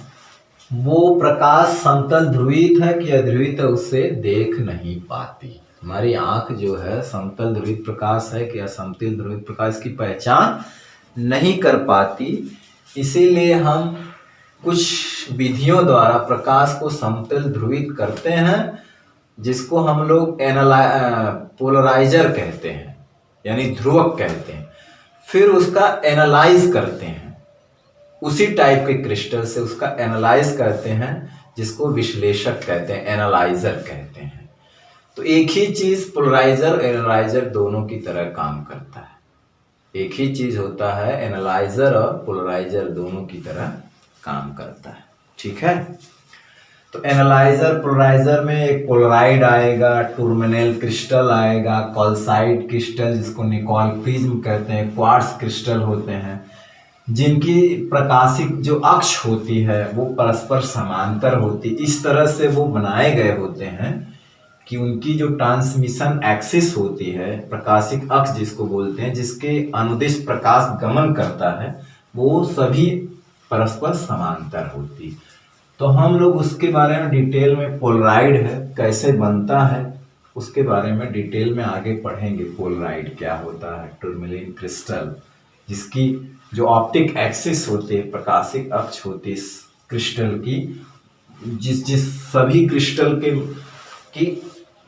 वो प्रकाश समतल ध्रुवित है कि अध्रुवित है उसे देख नहीं पाती। हमारी आंख जो है समतल ध्रुवित प्रकाश है कि असमतल ध्रुवित प्रकाश की पहचान नहीं कर पाती। इसीलिए हम कुछ विधियों द्वारा प्रकाश को समतल ध्रुवित करते हैं, जिसको हम लोग पोलराइजर कहते हैं, यानी ध्रुवक कहते हैं। फिर उसका एनालाइज करते हैं, उसी टाइप के क्रिस्टल से उसका एनालाइज करते हैं, जिसको विश्लेषक कहते हैं, एनालाइजर कहते हैं। तो एक ही चीज पोलराइजर और एनालाइजर दोनों की तरह काम करता है। एक ही चीज होता है, एनालाइजर और पोलराइजर दोनों की तरह काम करता है। ठीक है। तो एनालाइजर पोलराइजर में एक पोलराइड आएगा, टूरमेनेल क्रिस्टल आएगा, कॉल्साइट क्रिस्टल जिसको निकॉल प्रिज्म कहते हैं, क्वार्ट्ज क्रिस्टल होते हैं, जिनकी प्रकाशिक जो अक्ष होती है वो परस्पर समांतर होती। इस तरह से वो बनाए गए होते हैं कि उनकी जो ट्रांसमिशन एक्सिस होती है, प्रकाशिक अक्ष जिसको बोलते हैं, जिसके अनुदिश प्रकाश गमन करता है, वो सभी परस्पर समांतर होती। तो हम लोग उसके बारे में डिटेल में, पोलराइड है कैसे बनता है उसके बारे में डिटेल में आगे पढ़ेंगे। पोलराइड क्या होता है, टूरमेलिन क्रिस्टल जिसकी जो ऑप्टिक एक्सिस होती है, प्रकाशिक अक्ष होती है क्रिस्टल की, जिस सभी क्रिस्टल के की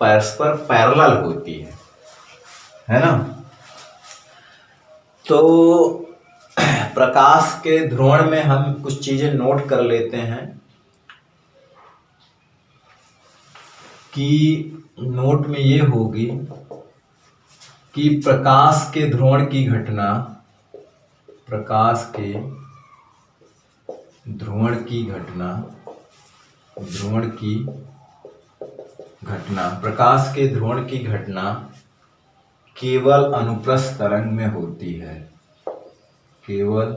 परस्पर पैरेलल होती है ना। तो प्रकाश के ध्रुवण में हम कुछ चीजें नोट कर लेते हैं कि नोट में ये होगी कि प्रकाश के ध्रुवण की घटना, प्रकाश के ध्रुवण की घटना, प्रकाश के ध्रुवण की घटना केवल अनुप्रस्थ तरंग में होती है। केवल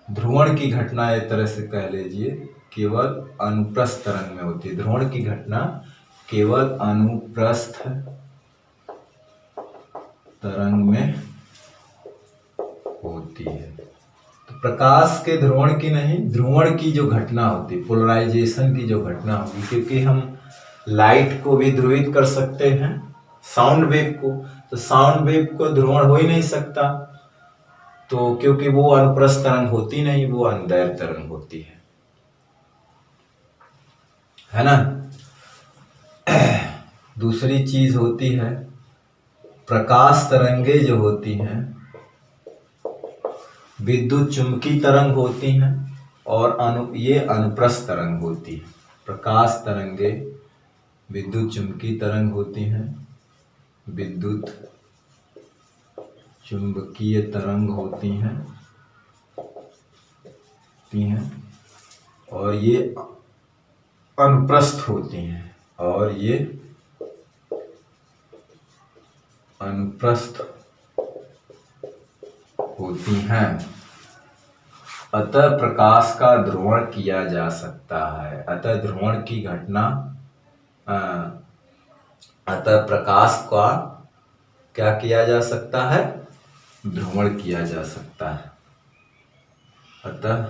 ध्रुवण की घटना एक तरह से कह लीजिए, केवल अनुप्रस्थ तरंग में होती है। ध्रुवण की घटना केवल अनुप्रस्थ तरंग में होती है। तो प्रकाश के ध्रुवण की नहीं, ध्रुवण की जो घटना होती है, पोलराइजेशन की जो घटना होगी, क्योंकि हम लाइट को भी ध्रुवित कर सकते हैं साउंड वेव को। तो साउंड वेव को ध्रुवण हो ही नहीं सकता, तो क्योंकि वो अनुप्रस्थ तरंग होती नहीं, वो अनुदैर्घ्य तरंग होती है ना। दूसरी चीज होती है प्रकाश तरंगे जो होती हैं विद्युत चुंबकीय तरंग होती हैं और ये अनुप्रस्थ तरंग होती है। प्रकाश तरंगे विद्युत चुंबकीय तरंग होती हैं, विद्युत चुंबकीय तरंग होती हैं और ये अनुप्रस्थ होती हैं और ये अनुप्रस्थ होती हैं। अतः प्रकाश का ध्रुवण किया जा सकता है। अतः ध्रुवण की घटना अतः प्रकाश का क्या किया जा सकता है? ध्रुवण किया जा सकता है। अतः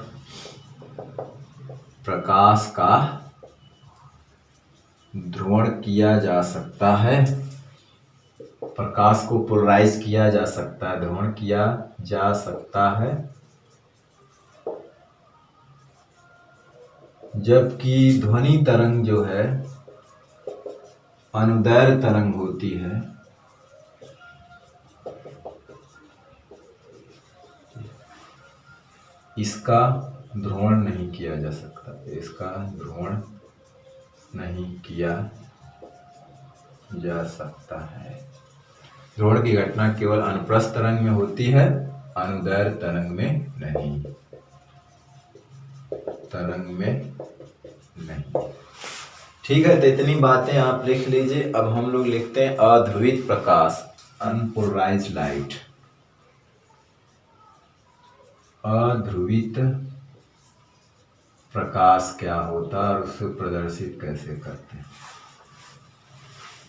प्रकाश का ध्रुवण किया जा सकता है। प्रकाश को पोलराइज किया जा सकता है, ध्रुवण किया जा सकता है। जबकि ध्वनि तरंग जो है अनुदैर्घ्य तरंग होती है, इसका ध्रुवण नहीं किया जा सकता, इसका ध्रुवण नहीं किया जा सकता है। ध्रुवण की घटना केवल अनुप्रस्थ तरंग में होती है, अनुदैर्घ्य तरंग में नहीं, तरंग में नहीं। ठीक है, तो इतनी बातें आप लिख लीजिए। अब हम लोग लिखते हैं अध्रुवित प्रकाश, अनपोलराइज्ड लाइट। अध्रुवित प्रकाश क्या होता है और उसे प्रदर्शित कैसे करते हैं?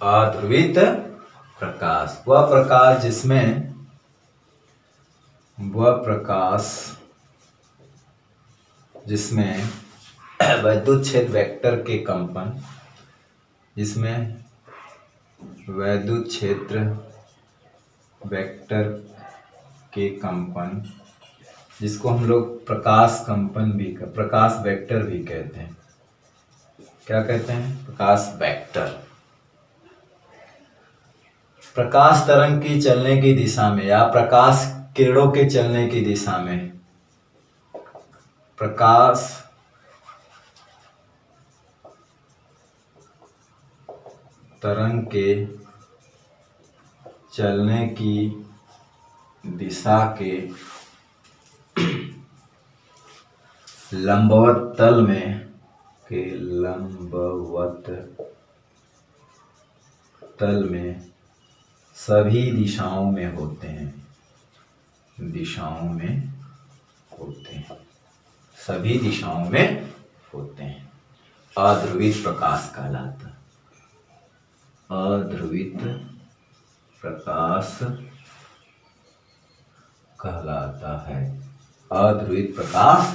अध्रुवित प्रकाश वह प्रकाश जिसमें वैद्युत क्षेत्र वेक्टर के कंपन, जिसमें वैद्युत क्षेत्र वेक्टर के कंपन, जिसको हम लोग प्रकाश कंपन भी, प्रकाश वेक्टर भी कहते हैं। क्या कहते हैं? प्रकाश वेक्टर। प्रकाश तरंग की चलने की दिशा में या प्रकाश किरणों के चलने की दिशा में, प्रकाश तरंग के चलने की दिशा के लंबवत तल में सभी दिशाओं में होते हैं, सभी दिशाओं में होते हैं। अध्रुवित प्रकाश कहलाता है। अध्रुवित प्रकाश कहलाता है। अध्रुवित प्रकाश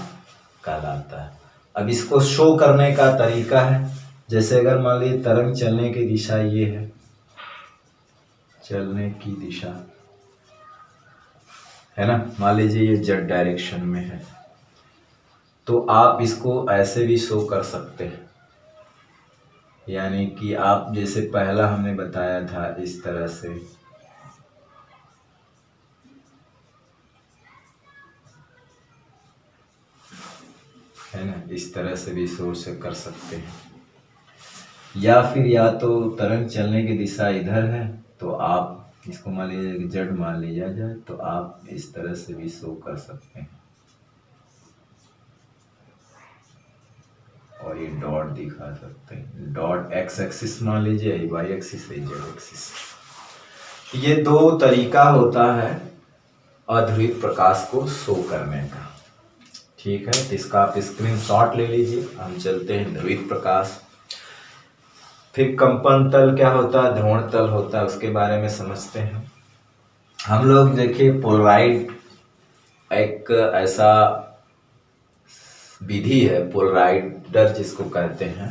कहलाता है। अब इसको शो करने का तरीका है, जैसे अगर मान लीजिए तरंग चलने की दिशा ये है, चलने की दिशा है ना, मान लीजिए ये जेड डायरेक्शन में है, तो आप इसको ऐसे भी शो कर सकते हैं। यानी कि आप जैसे पहला हमने बताया था इस तरह से, है ना, इस तरह से भी शो से कर सकते हैं। या फिर या तो तरंग चलने की दिशा इधर है तो आप इसको मान लीजिए जेड मान लिया जाए, तो आप इस तरह से भी शो कर सकते हैं। और ये डॉट दिखा सकते हैं, डॉट एक्स एक्सिस मान लीजिए, वाई एक्सिस है, जेड एक्सिस। ये दो तरीका होता है अध्रुवित प्रकाश को शो करने का। ठीक है, तो इसका आप स्क्रीनशॉट ले लीजिए। हम चलते हैं ध्रुवित प्रकाश। फिर कंपन तल क्या होता है, ध्रुवण तल होता है, उसके बारे में समझते हैं। हम लोग देखिए पोलराइड एक ऐसा विधि है, पोलराइडर जिसको कहते हैं,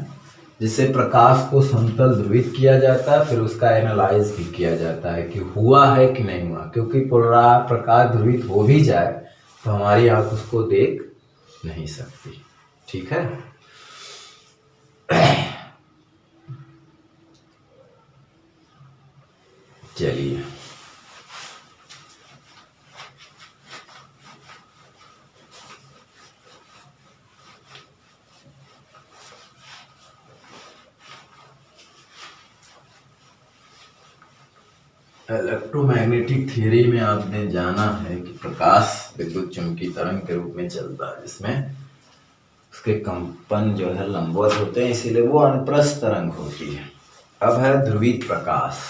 जिससे प्रकाश को समतल ध्रुवित किया जाता है, फिर उसका एनालाइज भी किया जाता है कि हुआ है कि नहीं हुआ। क्योंकि पूरा प्रकाश ध्रुवित हो भी जाए तो हमारी आंख उसको देख नहीं सकती। ठीक है। चलिए, इलेक्ट्रोमैग्नेटिक थ्योरी में आपने जाना है कि प्रकाश विद्युत चुंबकीय तरंग के रूप में चलता है, जिसमें उसके कंपन जो है लंबवत होते हैं, इसीलिए वो अनुप्रस्थ तरंग होती है। अब है ध्रुवित प्रकाश।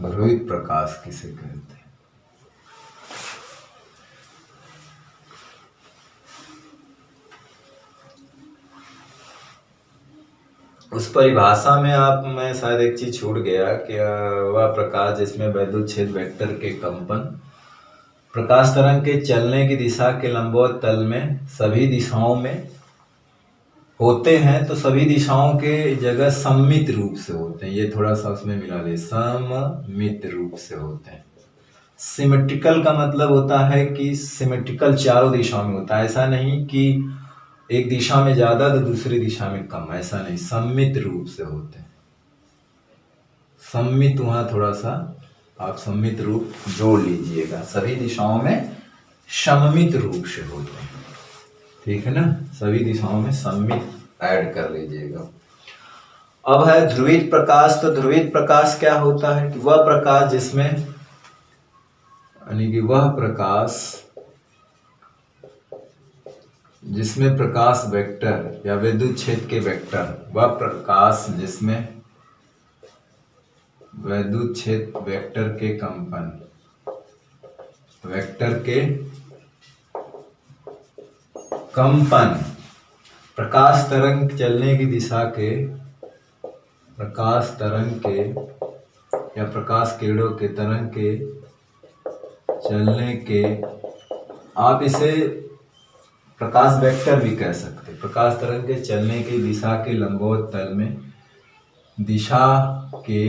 ध्रुवित प्रकाश किसे कहते हैं? उस परिभाषा में आप मैं शायद एक चीज छूट गया कि वह प्रकाश जिसमें वैद्युत क्षेत्र वेक्टर के कंपन प्रकाश तरंग के चलने की दिशा के लंबवत तल में सभी दिशाओं में होते हैं। तो सभी दिशाओं के जगह सममित रूप से होते हैं। ये थोड़ा सा उसमें मिला ले, सममित रूप से होते हैं। सिमेट्रिकल का मतलब होता है कि सिमेट्रिकल चारों दिशाओं में होता है। ऐसा नहीं कि एक दिशा में ज्यादा तो दूसरी दिशा में कम, ऐसा नहीं। सममित रूप से होते हैं। सममित वहां थोड़ा सा आप सममित रूप जोड़ लीजिएगा। सभी दिशाओं में सममित रूप से होते हैं। ठीक है ना, सभी दिशाओं में सममित ऐड कर लीजिएगा। अब है ध्रुवित प्रकाश। तो ध्रुवित प्रकाश क्या होता है कि वह प्रकाश जिसमें, यानी कि वह प्रकाश जिसमें प्रकाश वेक्टर या विद्युत क्षेत्र के वेक्टर, वह प्रकाश जिसमें विद्युत क्षेत्र वेक्टर के कंपन, वेक्टर के कंपन प्रकाश तरंग चलने की दिशा के, प्रकाश तरंग के या प्रकाश किरणों के तरंग के चलने के, आप इसे प्रकाश वेक्टर भी कह सकते हैं। प्रकाश तरंग के चलने की दिशा के लंबवत तल में, दिशा के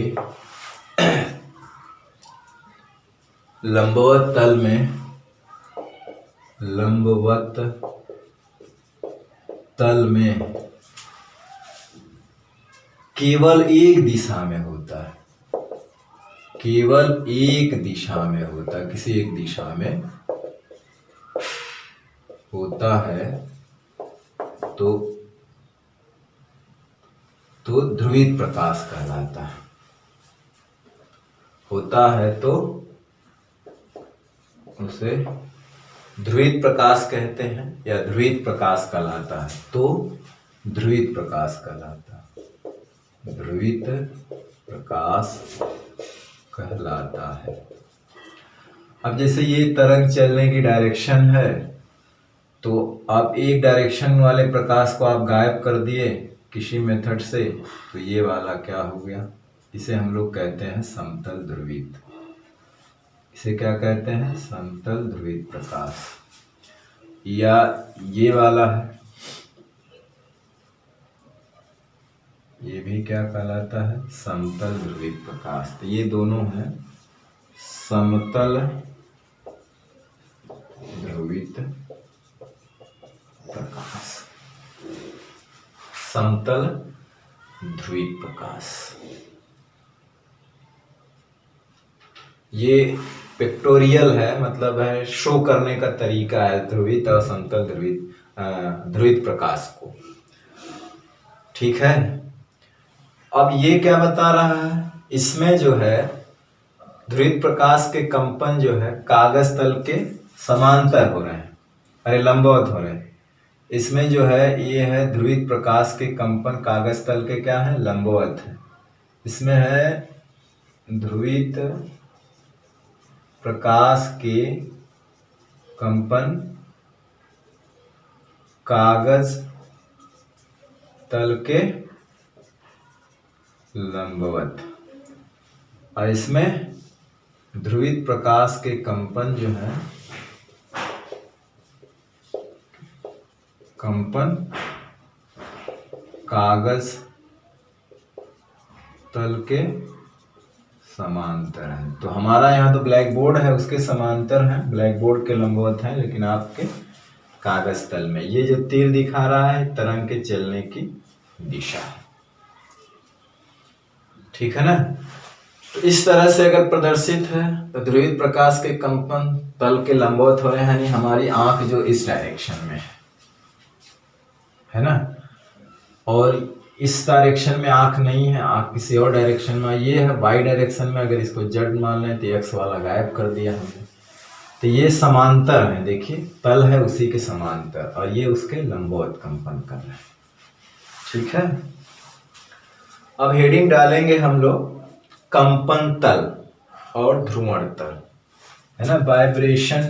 लंबवत तल में, लंबवत तल में केवल एक दिशा में होता है। केवल एक दिशा में होता है, किसी एक दिशा में होता है तो ध्रुवित प्रकाश कहलाता है। होता है तो उसे ध्रुवित प्रकाश कहते हैं या ध्रुवित प्रकाश कहलाता है। तो ध्रुवित प्रकाश कहलाता है, ध्रुवित प्रकाश कहलाता है। अब जैसे ये तरंग चलने की डायरेक्शन है, तो आप एक डायरेक्शन वाले प्रकाश को आप गायब कर दिए किसी मेथड से, तो ये वाला क्या हो गया, इसे हम लोग कहते हैं समतल ध्रुवित। इसे क्या कहते हैं? समतल ध्रुवित प्रकाश। या ये वाला है, ये भी क्या कहलाता है? समतल ध्रुवित प्रकाश। तो ये दोनों हैं समतल ध्रुवित प्रकाश, समतल ध्रुवित प्रकाश। ये पिक्टोरियल है, मतलब है शो करने का तरीका है ध्रुवित और समतल ध्रुवित प्रकाश को। ठीक है। अब ये क्या बता रहा है, इसमें जो है ध्रुवित प्रकाश के कंपन जो है कागज तल के समांतर हो रहे हैं, अरे लंबवत हो रहे हैं। इसमें जो है ये है ध्रुवित प्रकाश के कंपन कागज तल के क्या है? लंबवत है। इसमें है ध्रुवित प्रकाश के कंपन कागज तल के लंबवत, और इसमें ध्रुवित प्रकाश के कंपन जो है कंपन कागज तल के समांतर है। तो हमारा यहाँ तो ब्लैक बोर्ड है, उसके समांतर है, ब्लैक बोर्ड के लंबवत है, लेकिन आपके कागज तल में ये जो तीर दिखा रहा है तरंग के चलने की दिशा है। ठीक है ना। तो इस तरह से अगर प्रदर्शित है तो ध्रुवित प्रकाश के कंपन तल के लंबवत हो रहे हैं, यानी हमारी आंख जो इस डायरेक्शन में है ना, और इस डायरेक्शन में आंख नहीं है, आंख किसी और डायरेक्शन में, ये है वाई डायरेक्शन में। अगर इसको जेड मान लें तो एक्स वाला गायब कर दिया हमने। तो ये समांतर है, देखिए तल है उसी के समांतर और ये उसके लंबवत कंपन कर रहे हैं। ठीक है। अब हेडिंग डालेंगे हम लोग कंपन तल और ध्रुवण तल, है ना, वाइब्रेशन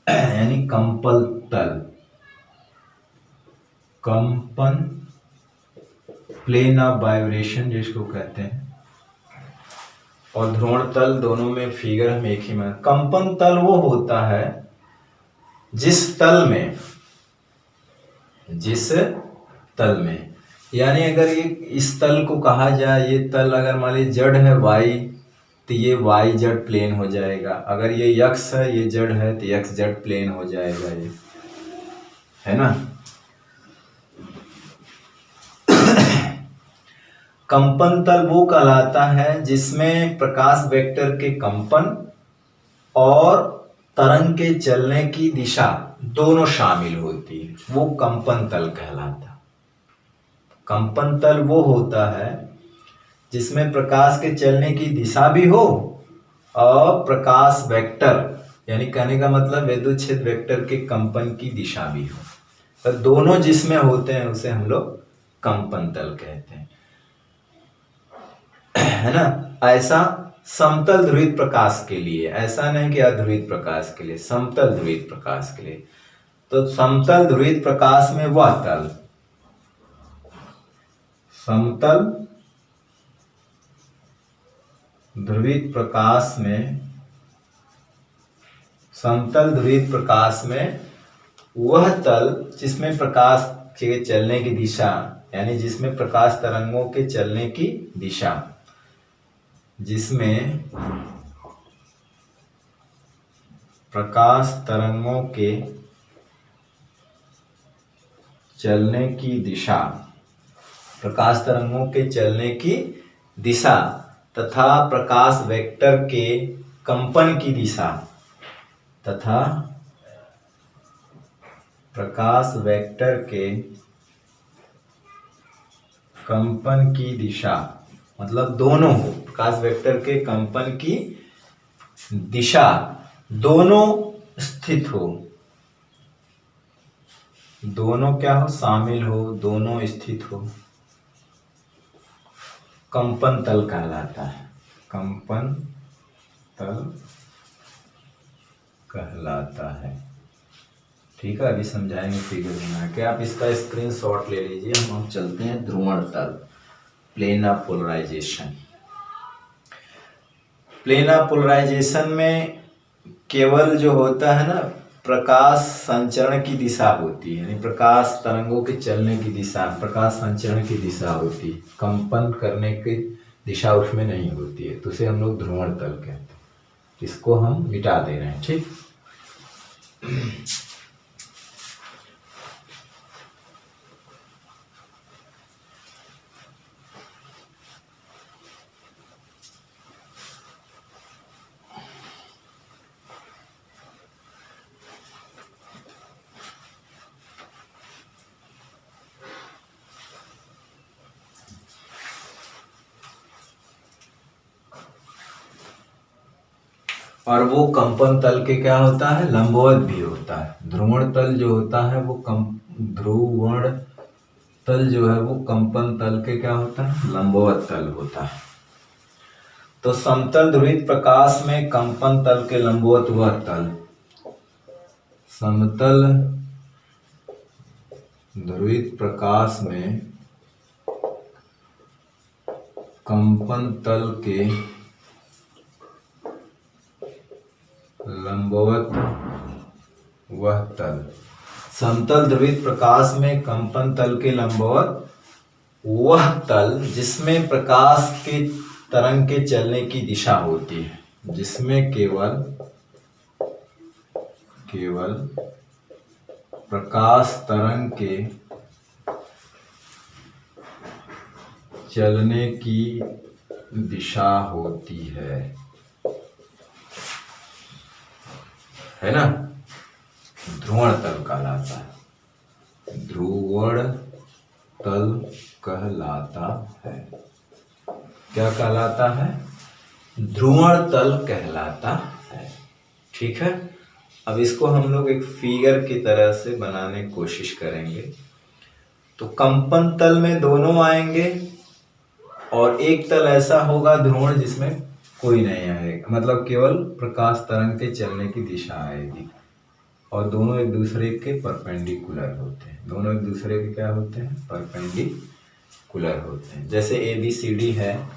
यानी कंपन तल, कंपन प्लेन ऑफ वाइब्रेशन जिसको कहते हैं, और ध्रुवण तल, दोनों में फिगर हम एक ही में। कंपन तल वो होता है जिस तल में यानी अगर ये इस तल को कहा जाए, ये तल अगर मान लीजिए जड़ है वाई, तो ये वाई जेड प्लेन हो जाएगा। अगर ये यक्स है, ये जेड है, तो यक्स जेड प्लेन हो जाएगा, ये है ना। कंपन तल वो कहलाता है जिसमें प्रकाश वेक्टर के कंपन और तरंग के चलने की दिशा दोनों शामिल होती है, वो कंपन तल कहलाता है। कंपन तल वो होता है जिसमें प्रकाश के चलने की दिशा भी हो और प्रकाश वेक्टर यानी कहने का मतलब विद्युत क्षेत्र वेक्टर के कंपन की दिशा भी हो, तो दोनों जिसमें होते हैं उसे हम लोग कंपन तल कहते हैं, है ना। ऐसा समतल ध्रुवित प्रकाश के लिए, ऐसा नहीं कि अध्रुवित प्रकाश के लिए, समतल ध्रुवित प्रकाश के लिए। तो समतल ध्रुवित प्रकाश में वह तल, समतल ध्रुवित प्रकाश में, समतल ध्रुवित प्रकाश में वह तल जिसमें प्रकाश के चलने की दिशा, यानी जिसमें प्रकाश तरंगों के चलने की दिशा, जिसमें प्रकाश तरंगों के चलने की दिशा, प्रकाश तरंगों के चलने की दिशा तथा प्रकाश वेक्टर के कंपन की दिशा, तथा प्रकाश वेक्टर के कंपन की दिशा, मतलब दोनों हो, प्रकाश वेक्टर के कंपन की दिशा दोनों स्थित हो, दोनों क्या हो, शामिल हो, दोनों स्थित हो, कंपन तल कहलाता है, कंपन तल कहलाता है। ठीक है, अभी समझाएंगे फिगर बना के, आप इसका स्क्रीनशॉट ले लीजिए। हम चलते हैं ध्रुवण तल, plane of polarization. Plane of polarization में केवल जो होता है ना, प्रकाश संचरण की दिशा होती है, यानी प्रकाश तरंगों के चलने की दिशा, प्रकाश संचरण की दिशा होती है, कंपन करने की दिशा उसमें नहीं होती है, तो उसे हम लोग ध्रुवण तल कहते हैं। इसको हम मिटा दे रहे हैं। ठीक। और वो कंपन तल के क्या होता है, लंबवत भी होता है। ध्रुवण तल जो होता है वो ध्रुवण तल जो है वो कंपन तल के क्या होता है, लंबवत तल होता है। तो समतल ध्रुवित प्रकाश में कंपन तल के लंबवत वह तल, समतल ध्रुवित प्रकाश में कंपन तल के लंबवत वह तल, समतल ध्रुवित प्रकाश में कंपन तल के लंबवत वह तल जिसमें प्रकाश के तरंग के चलने की दिशा होती है, जिसमें केवल प्रकाश तरंग के चलने की दिशा होती है ना, ध्रुवण तल कहलाता है, ध्रुवण तल कहलाता है। क्या कहलाता है? ध्रुवण तल कहलाता है। ठीक है, अब इसको हम लोग एक फिगर की तरह से बनाने की कोशिश करेंगे। तो कंपन तल में दोनों आएंगे और एक तल ऐसा होगा ध्रुवण जिसमें कोई नहीं आएगा, मतलब केवल प्रकाश तरंग के चलने की दिशा आएगी, और दोनों एक दूसरे के परपेंडिकुलर होते हैं। दोनों एक दूसरे के क्या होते हैं? परपेंडिकुलर होते हैं। जैसे ABCD है,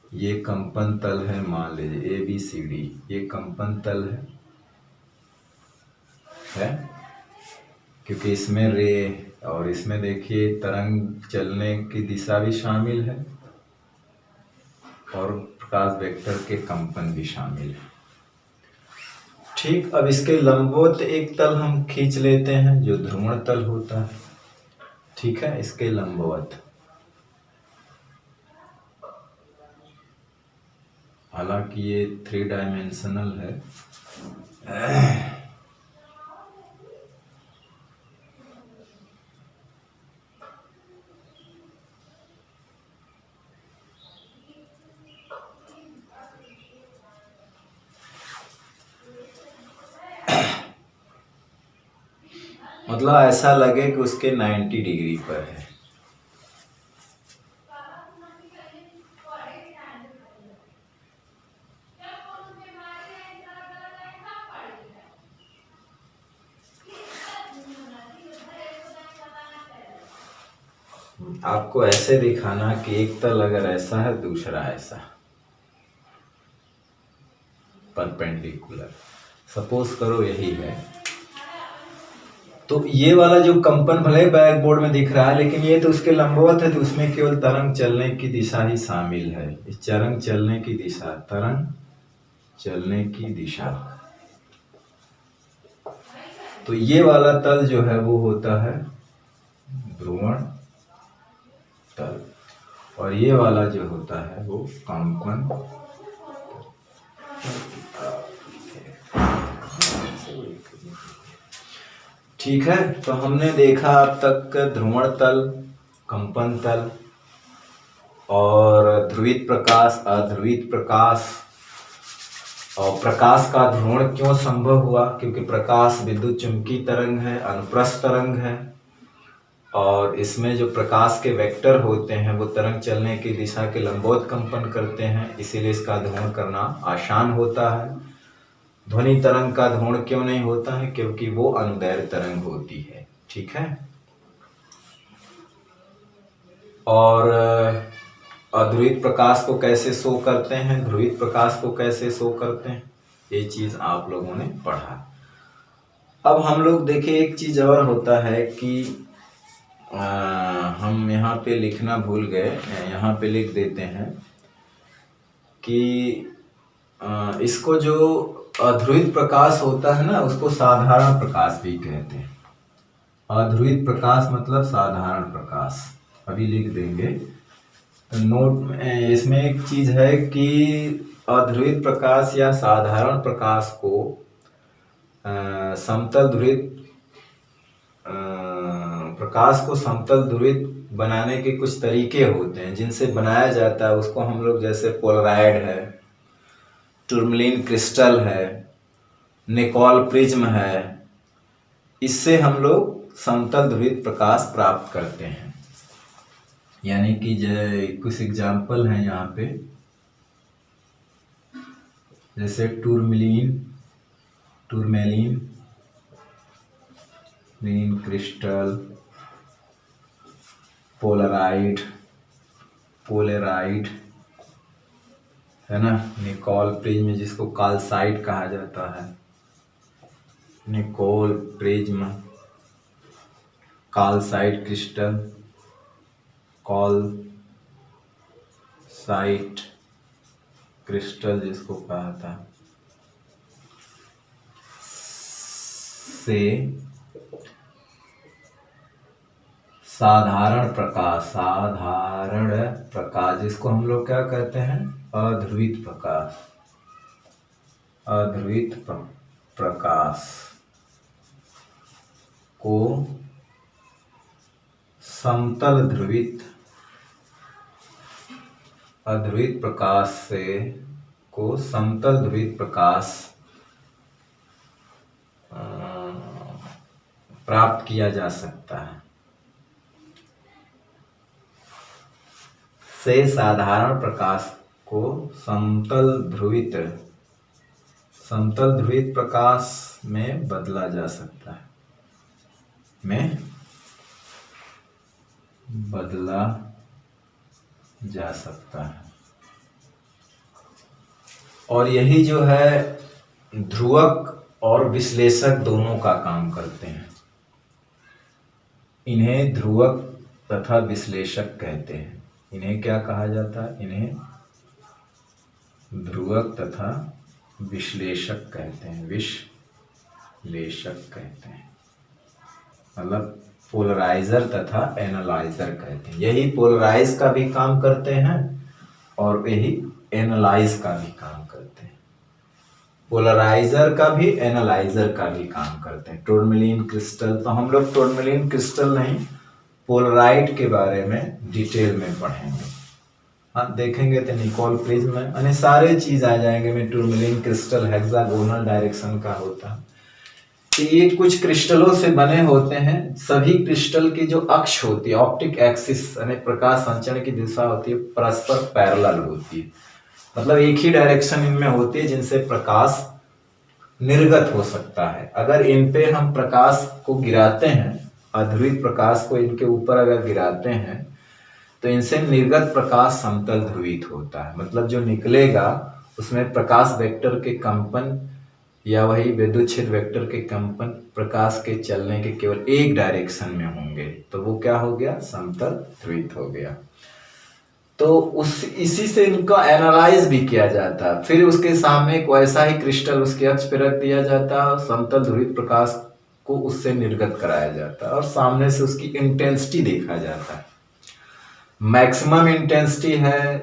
ये कंपन तल है, मान लीजिए ABCD, ये कंपन तल है क्योंकि इसमें रे और इसमें देखिए तरंग चलने की दिशा भी शामिल है और प्रकाश वेक्टर के कंपन भी शामिल है। ठीक, अब इसके लंबवत एक तल हम खींच लेते हैं जो ध्रुवण तल होता है। ठीक है, इसके लंबवत, हालांकि ये 3 डायमेंशनल है। मतलब ऐसा लगे कि उसके 90 डिग्री पर है। आपको ऐसे दिखाना कि एक तल अगर ऐसा है, दूसरा ऐसा परपेंडिकुलर, सपोज करो यही है, तो ये वाला जो कंपन भले बैक बोर्ड में दिख रहा है, लेकिन ये तो उसके लंबवत है, तो उसमें केवल तरंग चलने की दिशा ही शामिल है। इस तरंग चलने की दिशा, तरंग चलने की दिशा, तो ये वाला तल जो है वो होता है ध्रुवण तल, और ये वाला जो होता है वो कंपन। ठीक है, तो हमने देखा अब तक ध्रुवण तल, कंपन तल और ध्रुवित प्रकाश, अध्रुवित प्रकाश, और प्रकाश का ध्रुवण क्यों संभव हुआ, क्योंकि प्रकाश विद्युत चुंबकीय तरंग है, अनुप्रस्थ तरंग है, और इसमें जो प्रकाश के वेक्टर होते हैं वो तरंग चलने की दिशा के लंबवत कंपन करते हैं, इसीलिए इसका ध्रुवण करना आसान होता है। ध्वनि तरंग का ध्रुवण क्यों नहीं होता है? क्योंकि वो अनुदैर्घ्य तरंग होती है। ठीक है, और अध्रुवित प्रकाश को कैसे शो करते हैं, ध्रुवित प्रकाश को कैसे शो करते हैं, ये चीज आप लोगों ने पढ़ा। अब हम लोग देखिए एक चीज और होता है कि हम यहाँ पे लिखना भूल गए, यहाँ पे लिख देते हैं कि इसको जो अध्रुवित प्रकाश होता है ना, उसको साधारण प्रकाश भी कहते हैं। अध्रुवित प्रकाश मतलब साधारण प्रकाश, अभी लिख देंगे नोट में। इसमें एक चीज है कि अध्रुवित प्रकाश या साधारण प्रकाश को समतल ध्रुवित प्रकाश को समतल ध्रुवित बनाने के कुछ तरीके होते हैं जिनसे बनाया जाता है उसको हम लोग, जैसे पोलराइड है, टूरमैलिन क्रिस्टल है, निकोल प्रिज्म है, इससे हम लोग समतल ध्रुवित प्रकाश प्राप्त करते हैं। यानी कि कुछ एग्जाम्पल हैं यहाँ पे, जैसे टूरमैलिन क्रिस्टल, पोलराइड है ना, निकोल प्रिज्म जिसको काल्साइट कहा जाता है, निकोल प्रिज्म, कॉलसाइट क्रिस्टल, कॉलसाइट क्रिस्टल जिसको कहा था, से साधारण प्रकाश जिसको हम लोग क्या कहते हैं, अध्रुवित प्रकाश को समतल ध्रुवित प्रकाश प्राप्त किया जा सकता है, से साधारण प्रकाश को समतल ध्रुवित प्रकाश में बदला जा सकता है, और यही जो है ध्रुवक और विश्लेषक दोनों का काम करते हैं। इन्हें ध्रुवक तथा विश्लेषक कहते हैं। इन्हें क्या कहा जाता है? इन्हें ध्रुवक तथा विश्लेषक कहते हैं। मतलब पोलराइजर तथा एनालाइजर कहते हैं। यही पोलराइज का भी काम करते हैं और यही एनालाइज का भी काम करते हैं। पोलराइजर का भी, एनालाइजर का भी काम करते हैं। टूरमैलीन क्रिस्टल, तो हम लोग टूरमैलीन क्रिस्टल नहीं, पोलराइड के बारे में डिटेल में पढ़ेंगे। हाँ, देखेंगे तो निकोल प्रिज्म में यानी सारे चीज आ जाएंगे में। टूरमैलीन क्रिस्टल हेक्सागोनल डायरेक्शन का होता है। तो ये कुछ क्रिस्टलों से बने होते हैं। सभी क्रिस्टल की जो अक्ष होती है, ऑप्टिक एक्सिस यानी प्रकाश संचरण की दिशा होती है, परस्पर पैरेलल होती है। मतलब एक ही डायरेक्शन इनमें होती है जिनसे प्रकाश निर्गत हो सकता है। अगर इन पे हम प्रकाश को गिराते हैं, अध्रुवित प्रकाश को इनके ऊपर अगर गिराते हैं, तो इनसे निर्गत प्रकाश समतल ध्रुवित होता है। मतलब जो निकलेगा उसमें प्रकाश वेक्टर के कंपन या वही विद्युत क्षेत्र वेक्टर के कंपन प्रकाश के चलने के केवल एक डायरेक्शन में होंगे, तो वो क्या हो गया? समतल ध्रुवित हो गया। तो इसी से इनका एनालाइज भी किया जाता है। फिर उसके सामने एक वैसा ही क्रिस्टल उसके अक्ष पर रख दिया जाता है, समतल ध्रुवित प्रकाश को उससे निर्गत कराया जाता है और सामने से उसकी इंटेंसिटी देखा जाता है। मैक्सिमम इंटेंसिटी है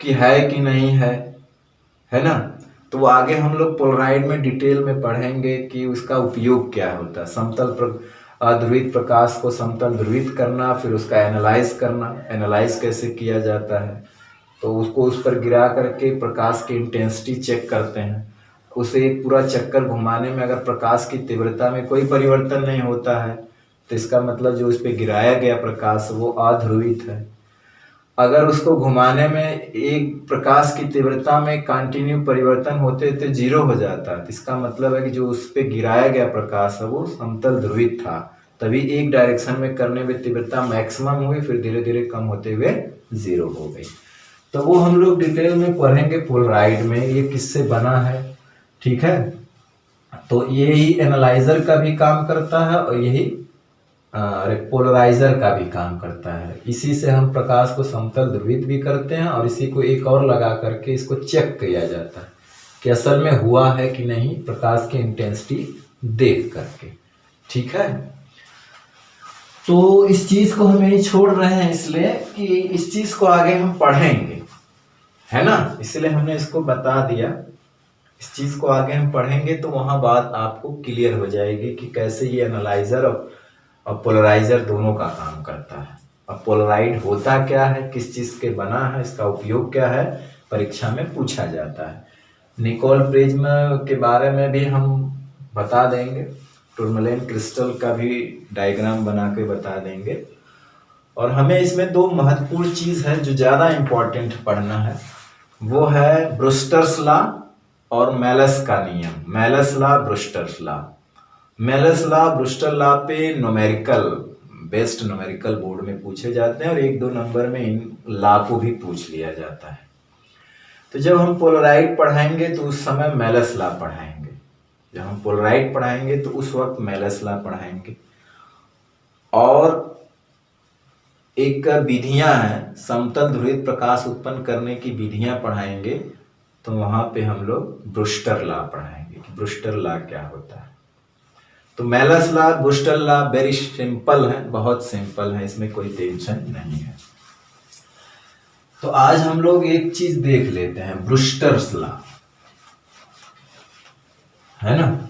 कि नहीं है ना। तो वो आगे हम लोग पोलराइड में डिटेल में पढ़ेंगे कि उसका उपयोग क्या होता है। समतल अध्रुवित प्रकाश को समतल ध्रुवित करना, फिर उसका एनालाइज करना। एनालाइज कैसे किया जाता है? तो उसको उस पर गिरा करके प्रकाश की इंटेंसिटी चेक करते हैं। उसे एक पूरा चक्कर घुमाने में अगर प्रकाश की तीव्रता में कोई परिवर्तन नहीं होता है, तो इसका मतलब जो उस पर गिराया गया प्रकाश वो अध्रुवित है। अगर उसको घुमाने में एक प्रकाश की तीव्रता में कंटिन्यू परिवर्तन होते तो जीरो हो जाता है, तो इसका मतलब है कि जो उस पर गिराया गया प्रकाश है वो समतल ध्रुवित था। तभी एक डायरेक्शन में करने में तीव्रता मैक्सिमम हुई, फिर धीरे धीरे कम होते हुए जीरो हो गई। तो वो हम लोग डिटेल में पढ़ेंगे पोलराइड में, ये किससे बना है। ठीक है, तो यही एनालाइजर का भी काम करता है और यही पोलराइजर का भी काम करता है। इसी से हम प्रकाश को समतल ध्रुवित भी करते हैं और इसी को एक और लगा करके इसको चेक किया जाता है कि असल में हुआ है कि नहीं, प्रकाश की इंटेंसिटी देख करके। ठीक है, तो इस चीज को हम यही छोड़ रहे हैं इसलिए कि इस चीज को आगे हम पढ़ेंगे, है ना, इसलिए हमने इसको बता दिया। इस चीज को आगे हम पढ़ेंगे तो वहां बात आपको क्लियर हो जाएगी कि कैसे ये एनालाइजर और पोलराइजर दोनों का काम करता है। अब पोलराइड होता क्या है, किस चीज के बना है, इसका उपयोग क्या है, परीक्षा में पूछा जाता है। निकोल प्रिज्म के बारे में भी हम बता देंगे, टूरमैलीन क्रिस्टल का भी डायग्राम बना के बता देंगे। और हमें इसमें दो महत्वपूर्ण चीज है जो ज्यादा इंपॉर्टेंट पढ़ना है, वो है ब्रूस्टर्स लॉ और मेलस का नियम। Malus law, Brewster's law. Malus law, Brewster law पे न्यूमेरिकल, बेस्ट न्यूमेरिकल बोर्ड में पूछे जाते हैं और 1-2 नंबर में इन लॉ को भी पूछ लिया जाता है। तो जब हम पोलराइड पढ़ाएंगे तो उस समय मेलस लॉ पढ़ाएंगे, जब हम पोलराइड पढ़ाएंगे तो उस वक्त मेलस लॉ पढ़ाएंगे। और एक विधियां हैं, समतल ध्रुवित प्रकाश उत्पन्न करने की विधियां पढ़ाएंगे। तो वहां पे हम लोग ब्रूस्टर लॉ पढ़ाएंगे कि ब्रूस्टर लॉ क्या होता है। तो Malus law, Brewster law very simple है, बहुत सिंपल है, इसमें कोई टेंशन नहीं है। तो आज हम लोग एक चीज देख लेते हैं, ब्रूस्टर्स लॉ, है ना।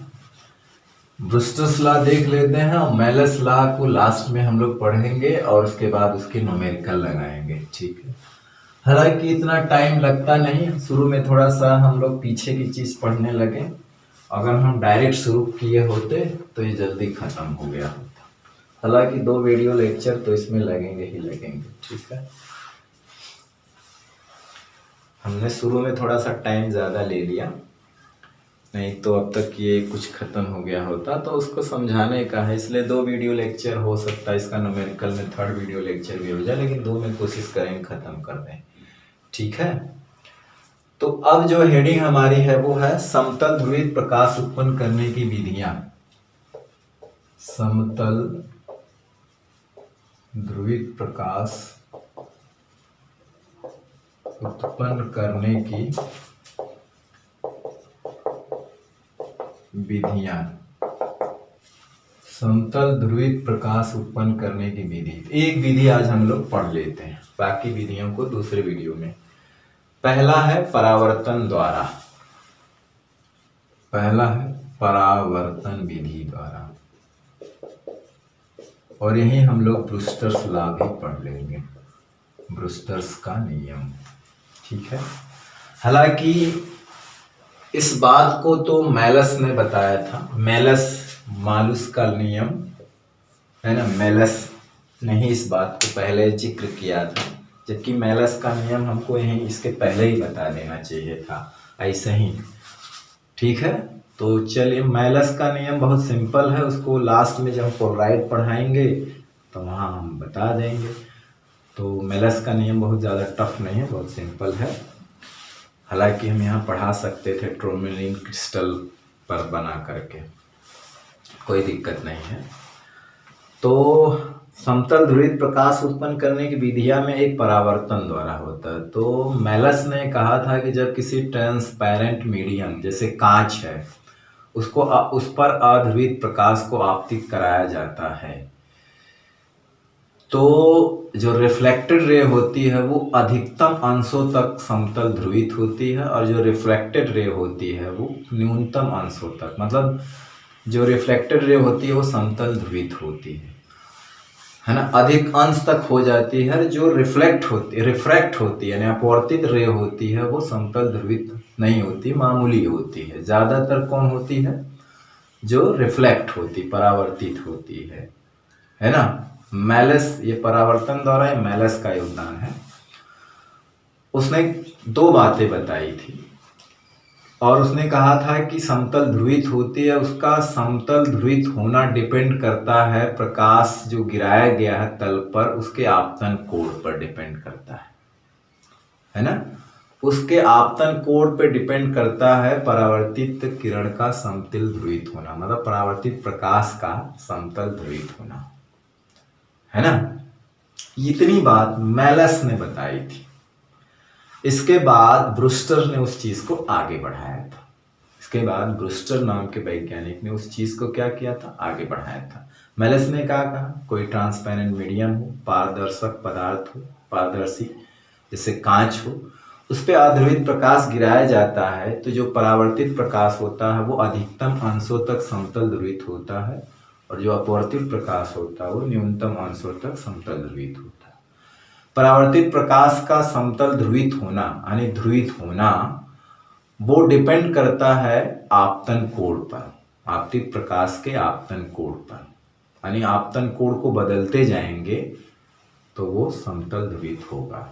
ब्रूस्टर्स लॉ देख लेते हैं और मेलस लॉ को लास्ट में हम लोग पढ़ेंगे और उसके बाद उसके न्यूमेरिकल लगाएंगे, ठीक है। हालांकि इतना टाइम लगता नहीं, शुरू में थोड़ा सा हम लोग पीछे की चीज पढ़ने लगे। अगर हम डायरेक्ट शुरू किए होते तो ये जल्दी खत्म हो गया होता। हालांकि 2 वीडियो लेक्चर तो इसमें लगेंगे ही लगेंगे, ठीक है। हमने शुरू में थोड़ा सा टाइम ज़्यादा ले लिया, नहीं तो अब तक ये कुछ खत्म हो गया होता। तो उसको समझाने का है, इसलिए 2 वीडियो लेक्चर हो सकता है, इसका न्यूमेरिकल में 3rd वीडियो लेक्चर भी हो जाए, लेकिन 2 में कोशिश करेंगे खत्म कर दें, ठीक है। तो अब जो हेडिंग हमारी है वो है समतल ध्रुवित प्रकाश उत्पन्न करने की विधियां। समतल ध्रुवित प्रकाश उत्पन्न करने की विधियां, समतल ध्रुवित प्रकाश उत्पन्न करने की विधि। एक विधि आज हम लोग पढ़ लेते हैं, बाकी विधियों को दूसरे वीडियो में। पहला है परावर्तन द्वारा, पहला है परावर्तन विधि द्वारा, और यही हम लोग ब्रूस्टर्स लॉ भी पढ़ लेंगे, ब्रूस्टर्स का नियम, ठीक है। हालांकि इस बात को तो मेलस ने बताया था, मेलस मालुस का नियम, है ना। मेलस ने ही इस बात को पहले जिक्र किया था, जबकि मेलस का नियम हमको यहीं इसके पहले ही बता देना चाहिए था, ऐसे ही, ठीक है। तो चलिए, मेलस का नियम बहुत सिंपल है, उसको लास्ट में जब पोलराइड पढ़ाएंगे तो वहाँ हम बता देंगे। तो मेलस का नियम बहुत ज़्यादा टफ नहीं है, बहुत सिंपल है। हालांकि हम यहाँ पढ़ा सकते थे टूरमेलिन क्रिस्टल पर बना करके, कोई दिक्कत नहीं है। तो समतल ध्रुवित प्रकाश उत्पन्न करने की विधियां में एक परावर्तन द्वारा होता है। तो मेलस ने कहा था कि जब किसी ट्रांसपेरेंट मीडियम जैसे कांच है, उसको उस पर अध्रुवित प्रकाश को आपतित कराया जाता है, तो जो रिफ्लेक्टेड रे होती है वो अधिकतम अंशों तक समतल ध्रुवित होती है, और जो रिफ्लेक्टेड रे होती है वो न्यूनतम अंशों तक, मतलब जो रिफ्लेक्टेड रे होती है वो समतल ध्रुवित होती है ना, अधिक अंश तक हो जाती है। जो रिफ्रैक्ट होती है यानी अपवर्तित रे होती है वो समतल ध्रुवित नहीं होती, मामूली होती है। ज्यादातर कौन होती है? जो रिफ्लेक्ट होती, परावर्तित होती है ना। मेलस, ये परावर्तन द्वारा मेलस का योगदान है। उसने 2 बातें बताई थी और उसने कहा था कि समतल ध्रुवित होती है, उसका समतल ध्रुवित होना डिपेंड करता है प्रकाश जो गिराया गया है तल पर, उसके आपतन कोण पर डिपेंड करता है ना। उसके आपतन कोण पर डिपेंड करता है परावर्तित किरण का समतल ध्रुवित होना, मतलब परावर्तित प्रकाश का समतल ध्रुवित होना, है ना। इतनी बात मेलस ने बताई थी। इसके बाद ब्रूस्टर ने उस चीज को आगे बढ़ाया था। इसके बाद ब्रूस्टर नाम के वैज्ञानिक ने उस चीज को क्या किया था? आगे बढ़ाया था। मेलस ने कहा कोई ट्रांसपेरेंट मीडियम हो, पारदर्शक पदार्थ हो, पारदर्शी जैसे कांच हो, उस पर अध्रुवित प्रकाश गिराया जाता है तो जो परावर्तित प्रकाश होता है वो अधिकतम अंशों तक समतल ध्रुवित होता है, और जो अपवर्तित प्रकाश होता है वो न्यूनतम अंशों तक समतल ध्रुवित होता है। परावर्तित प्रकाश का समतल ध्रुवित होना यानी ध्रुवित होना वो डिपेंड करता है आपतन कोण पर, आपतित प्रकाश के आपतन कोण पर, यानी आपतन कोण को बदलते जाएंगे तो वो समतल ध्रुवित होगा।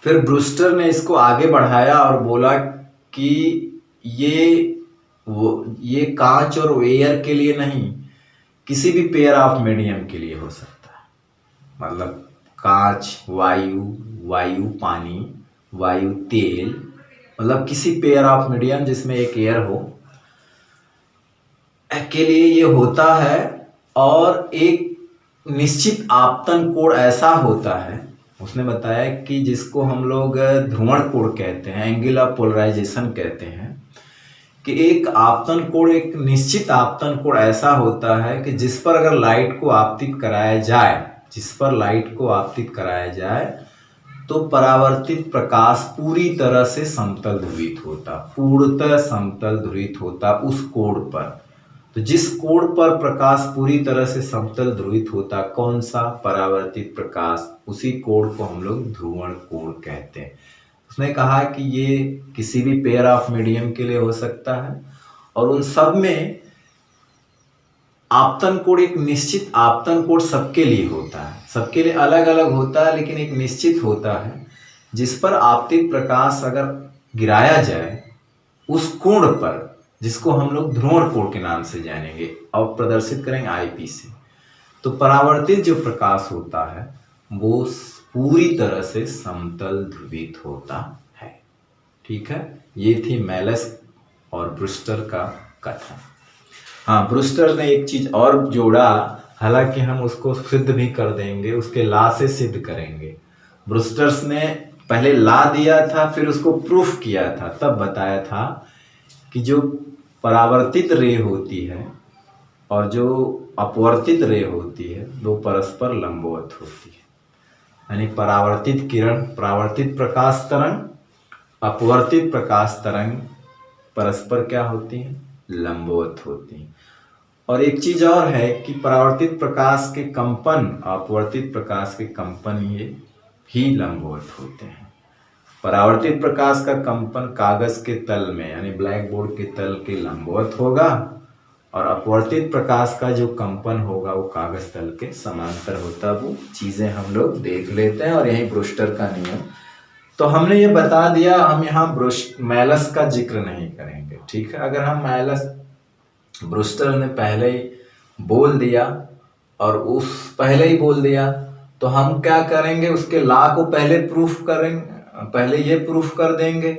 फिर ब्रूस्टर ने इसको आगे बढ़ाया और बोला कि ये कांच और एयर के लिए नहीं, किसी भी पेयर ऑफ मीडियम के लिए हो सकता है। मतलब कांच, वायु पानी, वायु तेल, मतलब किसी पेयर ऑफ मीडियम जिसमें एक एयर हो के लिए ये होता है। और एक निश्चित आपतन कोण ऐसा होता है, उसने बताया कि जिसको हम लोग ध्रुवण कोण कहते हैं, एंगल ऑफ पोलराइजेशन कहते हैं, कि एक आपतन कोण, एक निश्चित आपतन कोण ऐसा होता है कि जिस पर अगर लाइट को आपतित कराया जाए, जिस पर लाइट को आपतित कराया जाए तो परावर्तित प्रकाश पूरी तरह से समतल ध्रुवित होता, पूर्णतः समतल ध्रुवित होता उस कोण पर। तो जिस कोण पर प्रकाश पूरी तरह से समतल ध्रुवित होता, कौन सा? परावर्तित प्रकाश, उसी कोण को हम लोग ध्रुवण कोण कहते हैं। उसने कहा कि ये किसी भी पेयर ऑफ मीडियम के लिए हो सकता है और उन सब में आपतन कोण, एक निश्चित आपतन कोण सबके लिए होता है, सबके लिए अलग अलग होता है, लेकिन एक निश्चित होता है जिस पर आपतित प्रकाश अगर गिराया जाए उस कोण पर, जिसको हम लोग ध्रुवण कोण के नाम से जानेंगे और प्रदर्शित करेंगे आईपी से। तो परावर्तित जो प्रकाश होता है वो पूरी तरह से समतल ध्रुवित होता है। ठीक है, ये थी मेलस और ब्रूस्टर का कथन। हाँ, ब्रूस्टर ने एक चीज और जोड़ा, हालांकि हम उसको सिद्ध भी कर देंगे, उसके ला से सिद्ध करेंगे। ब्रूस्टर्स ने पहले ला दिया था, फिर उसको प्रूफ किया था, तब बताया था कि जो परावर्तित रे होती है और जो अपवर्तित रे होती है वो परस्पर लंबवत होती है। यानी परावर्तित किरण, परावर्तित प्रकाश तरंग, अपवर्तित प्रकाश तरंग परस्पर क्या होती है? लंबवत होती है। और एक चीज और है कि परावर्तित प्रकाश के कंपन, अपवर्तित प्रकाश के कंपन ये ही लंबवत होते हैं। परावर्तित प्रकाश का कंपन कागज के तल में यानी ब्लैक बोर्ड के तल के लंबवत होगा और अपवर्तित प्रकाश का जो कंपन होगा वो कागज तल के समांतर होता। वो चीजें हम लोग देख लेते हैं और यही ब्रूस्टर का नियम। तो हमने ये बता दिया, हम यहाँ मेलस का जिक्र नहीं करेंगे। ठीक है, अगर हम मेलस, ब्रूस्टर ने पहले ही बोल दिया और उस पहले ही बोल दिया तो हम क्या करेंगे, उसके ला को पहले प्रूफ करेंगे, पहले ये प्रूफ कर देंगे,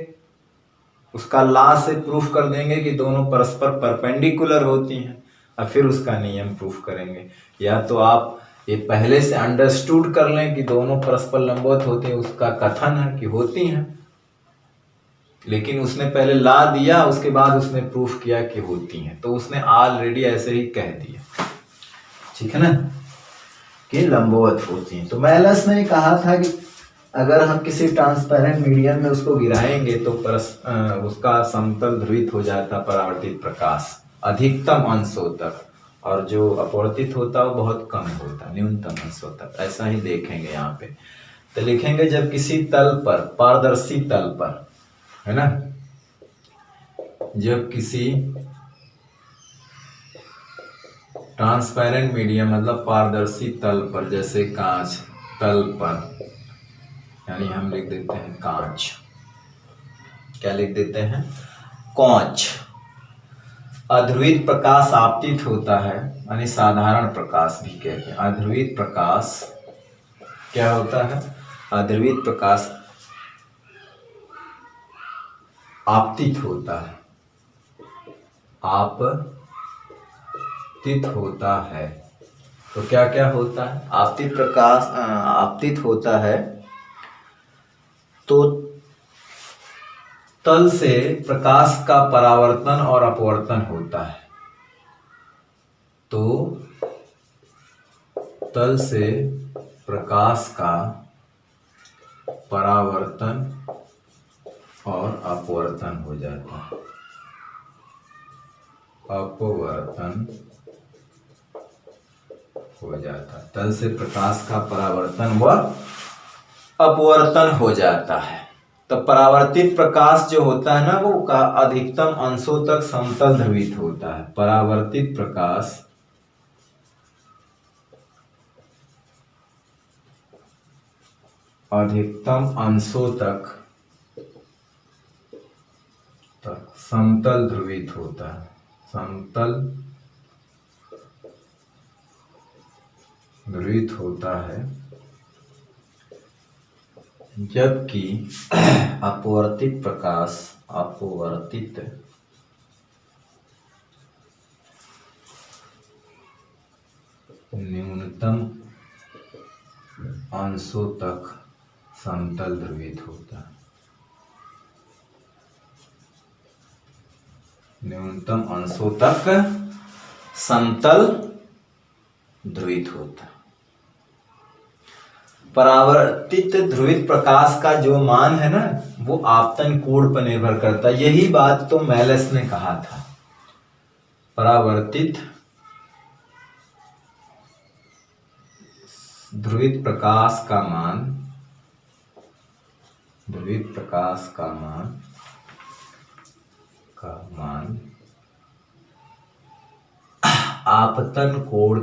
उसका ला से प्रूफ कर देंगे कि दोनों परस्पर परपेंडिकुलर होती हैं और फिर उसका नियम प्रूफ करेंगे। या तो आप ये पहले से अंडरस्टूड कर लें कि दोनों परस्पर लंबवत होती हैं, उसका कथन है कि होती हैं, लेकिन उसने पहले ला दिया, उसके बाद उसने प्रूफ किया कि होती हैं, तो उसने ऑलरेडी ऐसे ही कह दिया, ठीक है ना, कि लंबवत होती हैं। तो मेलस ने कहा था कि अगर हम किसी ट्रांसपेरेंट मीडियम में उसको गिराएंगे तो उसका समतल ध्रुवित हो जाता परावर्तित प्रकाश अधिकतम अंशों तक, और जो अपवर्तित होता वो बहुत कम होता, न्यूनतम अंशों तक। ऐसा ही देखेंगे यहाँ पे। तो लिखेंगे जब किसी तल पर, पारदर्शी तल पर, है ना, जब किसी ट्रांसपेरेंट मीडियम मतलब पारदर्शी तल पर, जैसे कांच तल पर, यानी हम लिख देते हैं कांच, क्या लिख देते हैं? कांच। अध्रुवित प्रकाश आपतित होता है, यानी साधारण प्रकाश भी कहते हैं। अध्रुवित प्रकाश क्या होता है? अध्रुवित प्रकाश आपतित होता है, आपतित होता है। तो क्या क्या होता है? आपतित प्रकाश आपतित होता है तो तल से प्रकाश का परावर्तन और अपवर्तन होता है। तो तल से प्रकाश का परावर्तन और अपवर्तन हो जाता है, अपवर्तन हो जाता है। तल से प्रकाश का परावर्तन व अपवर्तन हो जाता है। तो परावर्तित प्रकाश जो होता है ना, वो का अधिकतम अंशों तक समतल ध्रुवित होता है। परावर्तित प्रकाश अधिकतम अंशों तक समतल ध्रुवित होता है, समतल ध्रुवित होता है, जबकि अपवर्तित प्रकाश, अपवर्तित न्यूनतम अंशों तक समतल ध्रुवित होता है। न्यूनतम अंशों तक समतल ध्रुवित होता है। परावर्तित ध्रुवित प्रकाश का जो मान है ना, वो आपतन कोण पर निर्भर करता है। यही बात तो मेलस ने कहा था। परावर्तित ध्रुवित प्रकाश का मान, ध्रुवित प्रकाश का मान आपतन कोण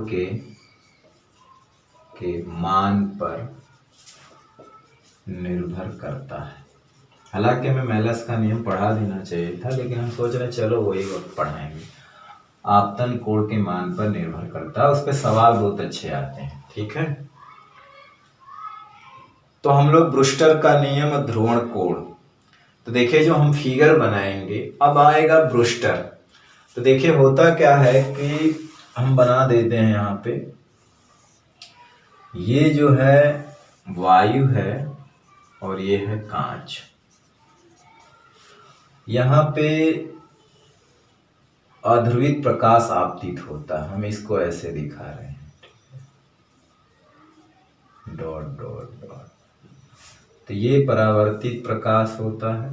के मान पर निर्भर करता है। हालांकि हमें मेलस का नियम पढ़ा देना चाहिए था, लेकिन हम सोच रहे चलो वही वक्त पढ़ाएंगे। आपतन कोण के मान पर निर्भर करता है, उस पर सवाल बहुत अच्छे आते हैं। ठीक है, तो हम लोग ब्रूस्टर का नियम ध्रुवण कोण, तो देखिए जो हम फिगर बनाएंगे, अब आएगा ब्रूस्टर। तो देखिए होता क्या है कि हम बना देते हैं यहाँ पे, ये जो है वायु है और ये है कांच। यहाँ पे अध्रुवित प्रकाश आपतित होता है, हम इसको ऐसे दिखा रहे हैं, डॉट डॉट डॉट। तो ये परावर्तित प्रकाश होता है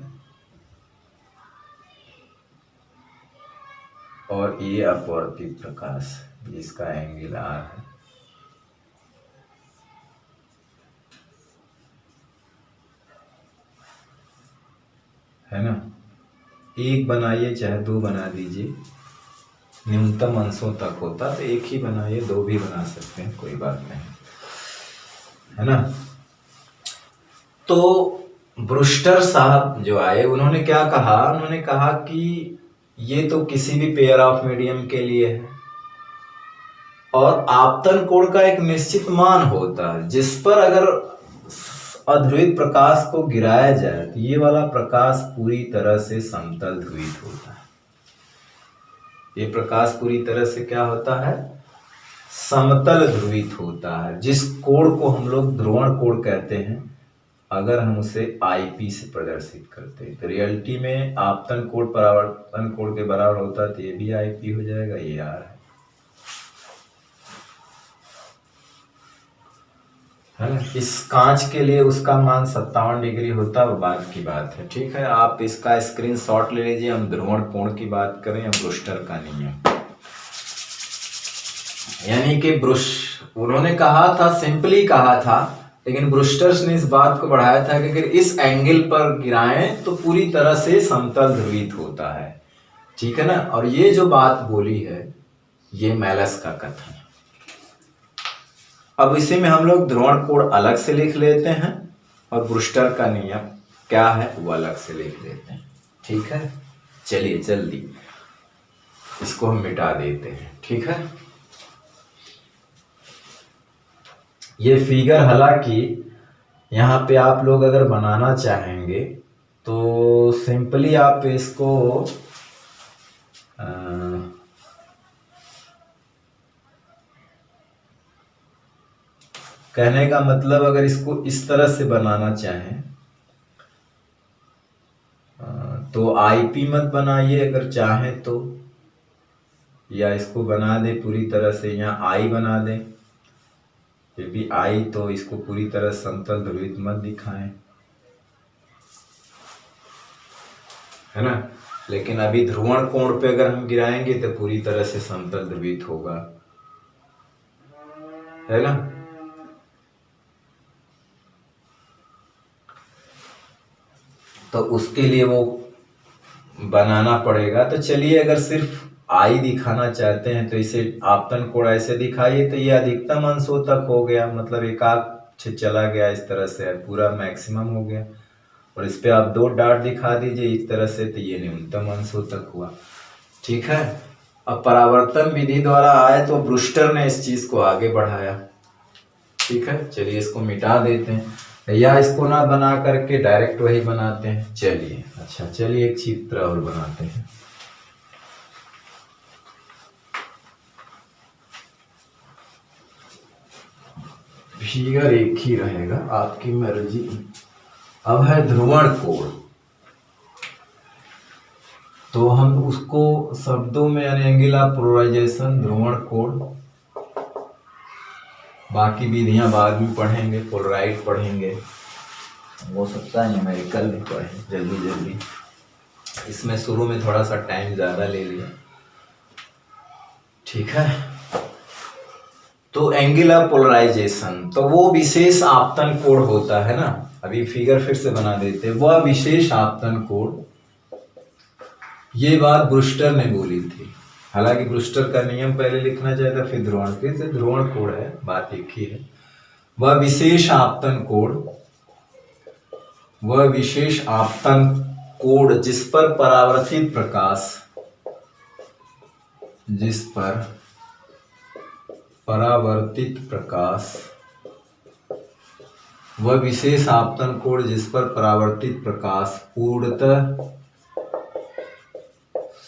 और ये अपवर्तित प्रकाश, जिसका एंगल आर है ना। एक बनाइए चाहे दो बना दीजिए, न्यूनतम अंशों तक होता तो एक ही बनाइए, दो भी बना सकते हैं, कोई बात नहीं, है ना। तो ब्रूस्टर साहब जो आए, उन्होंने क्या कहा, उन्होंने कहा कि ये तो किसी भी पेयर ऑफ मीडियम के लिए है और आपतन कोण का एक निश्चित मान होता है, जिस पर अगर अध्रुवित प्रकाश को गिराया जाए तो ये वाला प्रकाश पूरी तरह से समतल ध्रुवित होता है। ये प्रकाश पूरी तरह से क्या होता है, समतल ध्रुवित होता है, जिस कोण को हम लोग ध्रुवण कोण कहते हैं। अगर हम उसे आईपी से प्रदर्शित करते हैं तो रियलिटी में आपतन कोण परावर्तन कोण के बराबर होता है, तो ये भी आईपी हो जाएगा, ये आर है ना। इस कांच के लिए उसका मान 57 डिग्री होता है, वो बात की बात है। ठीक है, आप इसका स्क्रीनशॉट ले लीजिए। हम ध्रुवण कोण की बात करें या ब्रूस्टर का नियम, यानी कि उन्होंने कहा था, सिंपली कहा था, लेकिन ब्रूस्टर्स ने इस बात को बढ़ाया था कि अगर इस एंगल पर गिराएं तो पूरी तरह से समतल ध्रुवित होता है। ठीक है ना। और ये जो बात बोली है, ये मेलस का कथन है। अब इसी में हम लोग ध्रुवण कोण अलग से लिख लेते हैं और ब्रूस्टर का नियम क्या है वो अलग से लिख लेते हैं। ठीक है, चलिए जल्दी इसको हम मिटा देते हैं। ठीक है, ये फिगर हालांकि यहाँ पे आप लोग अगर बनाना चाहेंगे तो सिंपली आप इसको कहने का मतलब, अगर इसको इस तरह से बनाना चाहें तो आईपी मत बनाइए अगर चाहें तो, या इसको बना दे पूरी तरह से, यहाँ आई बना दें, फिर भी आई, तो इसको पूरी तरह समतल ध्रुवित मत दिखाएं, है ना। लेकिन अभी ध्रुवण कोण पे अगर हम गिराएंगे तो पूरी तरह से समतल ध्रुवित होगा, है ना। तो उसके लिए वो बनाना पड़ेगा। तो चलिए, अगर सिर्फ आई दिखाना चाहते हैं तो इसे आपतन कोण ऐसे दिखाइए, तो ये अधिकतम अंशों तक हो गया, मतलब एकाक चला गया, इस तरह से पूरा मैक्सिमम हो गया। और इस पे आप दो डॉट दिखा दीजिए इस तरह से, तो ये न्यूनतम अंशों तक हुआ। ठीक है, अब परावर्तन विधि द्वारा आए तो ब्रूस्टर ने इस चीज को आगे बढ़ाया। ठीक है, चलिए इसको मिटा देते हैं, या इसको ना बना करके डायरेक्ट वही बनाते हैं। चलिए, अच्छा चलिए एक चित्र और बनाते हैं। फिगर एक ही रहेगा, आपकी मर्जी। अब है ध्रुवण कोण। तो हम उसको शब्दों में यानी एंगल ऑफ पोलराइजेशन, ध्रुवण कोण, बाकी विधियां बाद में पढ़ेंगे, पोलराइड पढ़ेंगे, हो सकता है न्यूमेरिकल भी पढ़ें जल्दी जल्दी। इसमें शुरू में थोड़ा सा टाइम ज़्यादा ले लिया, ठीक है। तो एंगल ऑफ पोलराइजेशन, तो वो विशेष आपतन कोण होता है ना, अभी फिगर फिर से बना देते हैं। वह विशेष आपतन कोण, ये बात ब्रूस्टर ने बोली थी। हालांकि ब्रूस्टर का नियम पहले लिखना चाहिए था, फिर ध्रुवण, फिर से ध्रुवण कोण है, बात एक ही है। वह विशेष आपतन कोण, वह विशेष आपतन कोण जिस पर परावर्तित प्रकाश, जिस पर परावर्तित प्रकाश, वह विशेष आपतन कोण जिस पर परावर्तित प्रकाश पूर्णतः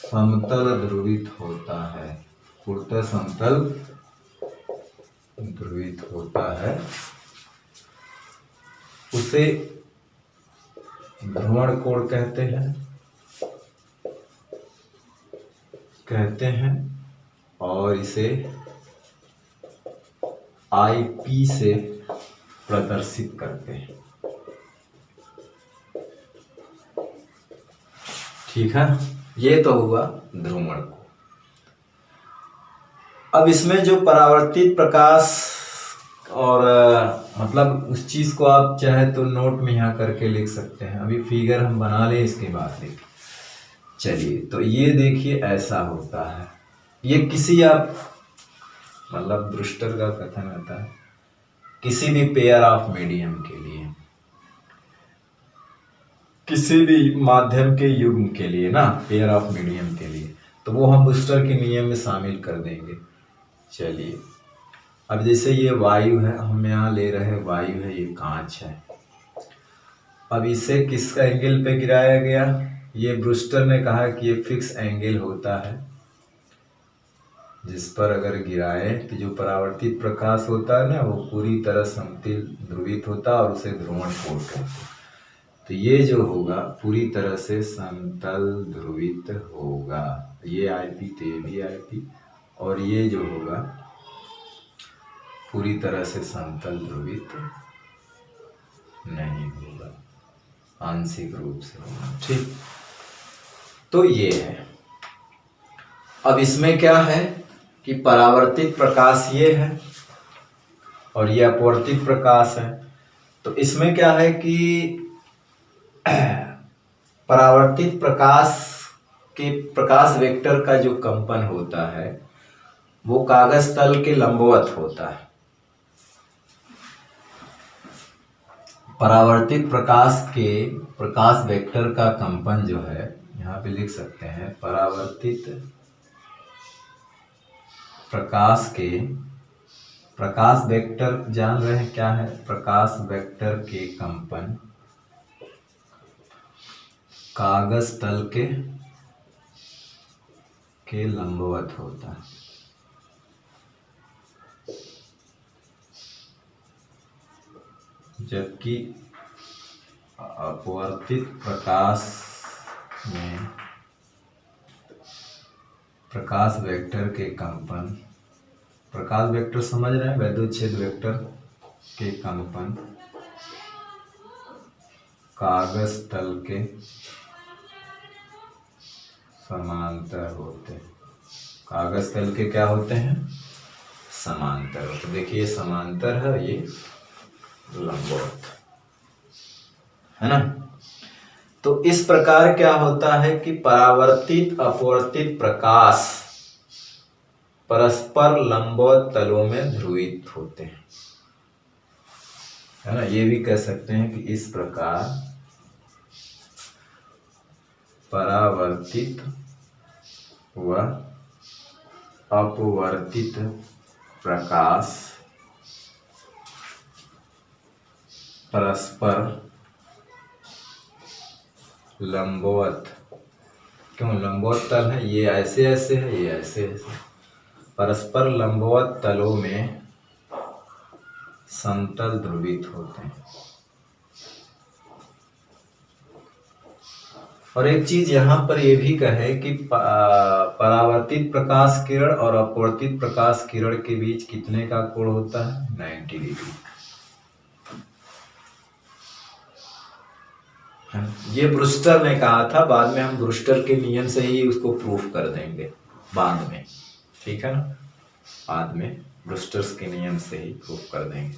समतल ध्रुवित होता है, पूर्णतः समतल ध्रुवित होता है, उसे ध्रुवण कोण कहते हैं और इसे IP से प्रदर्शित करते हैं, ठीक है। ये तो हुआ ध्रुवण कोण। अब इसमें जो परावर्तित प्रकाश और मतलब उस चीज को आप चाहे तो नोट में यहाँ करके लिख सकते हैं, अभी फिगर हम बना लें इसके बाद लिख। चलिए, तो ये देखिए ऐसा होता है, ये किसी आप मतलब ब्रूस्टर का कथन आता है, किसी भी पेयर ऑफ मीडियम के लिए, किसी भी माध्यम के युग्म के लिए ना, पेयर ऑफ मीडियम के लिए, तो वो हम ब्रूस्टर के नियम में शामिल कर देंगे। चलिए, अब जैसे ये वायु है, हम यहाँ ले रहे हैं वायु है, ये कांच है। अब इसे किस एंगल पे गिराया गया, ये ब्रूस्टर ने कहा कि ये फिक्स एंगल होता है, जिस पर अगर गिराए तो जो परावर्तित प्रकाश होता है ना, वो पूरी तरह समतल ध्रुवित होता है और उसे ध्रुवण कोण कहते हैं। तो ये जो होगा पूरी तरह से समतल ध्रुवित होगा, ये IP तो ये भी IP, और ये जो होगा पूरी तरह से समतल ध्रुवित नहीं होगा, आंशिक रूप से होगा, ठीक। तो ये है। अब इसमें क्या है कि परावर्तित प्रकाश ये है और ये अपवर्तित प्रकाश है। तो इसमें क्या है कि परावर्तित प्रकाश के प्रकाश वेक्टर का जो कंपन होता है वो कागज तल के लंबवत होता है। परावर्तित प्रकाश के प्रकाश वेक्टर का कंपन जो है, यहाँ पे लिख सकते हैं, परावर्तित प्रकाश के प्रकाश वेक्टर जान रहे हैं क्या है, प्रकाश वेक्टर के कंपन कागज तल के लंबवत होता है। जबकि अपवर्तित प्रकाश में प्रकाश वेक्टर के कंपन, प्रकाश वेक्टर समझ रहे हैं, वैद्युच्छेद वेक्टर के कंपन कागज तल के समांतर होते हैं। कागज तल के क्या होते हैं, समांतर होते हैं। देखिए समांतर है, ये लंबवत है ना। तो इस प्रकार क्या होता है कि परावर्तित अपवर्तित प्रकाश परस्पर लंबवत तलों में ध्रुवित होते हैं, है ना। ये भी कह सकते हैं कि इस प्रकार परावर्तित व अपवर्तित प्रकाश परस्पर लंबवत, क्यों लंबवत तल है, ये ऐसे ऐसे है, ये ऐसे ऐसे, परस्पर लंबवत तलों में समतल ध्रुवित होते हैं। और एक चीज यहाँ पर ये भी कहे कि परावर्तित प्रकाश किरण और अपवर्तित प्रकाश किरण के बीच कितने का कोण होता है? 90 डिग्री। ये ब्रूस्टर ने कहा था, बाद में हम ब्रूस्टर के नियम से ही उसको प्रूफ कर देंगे बाद में, ठीक है ना, बाद में ब्रूस्टर्स के नियम से ही प्रूफ कर देंगे।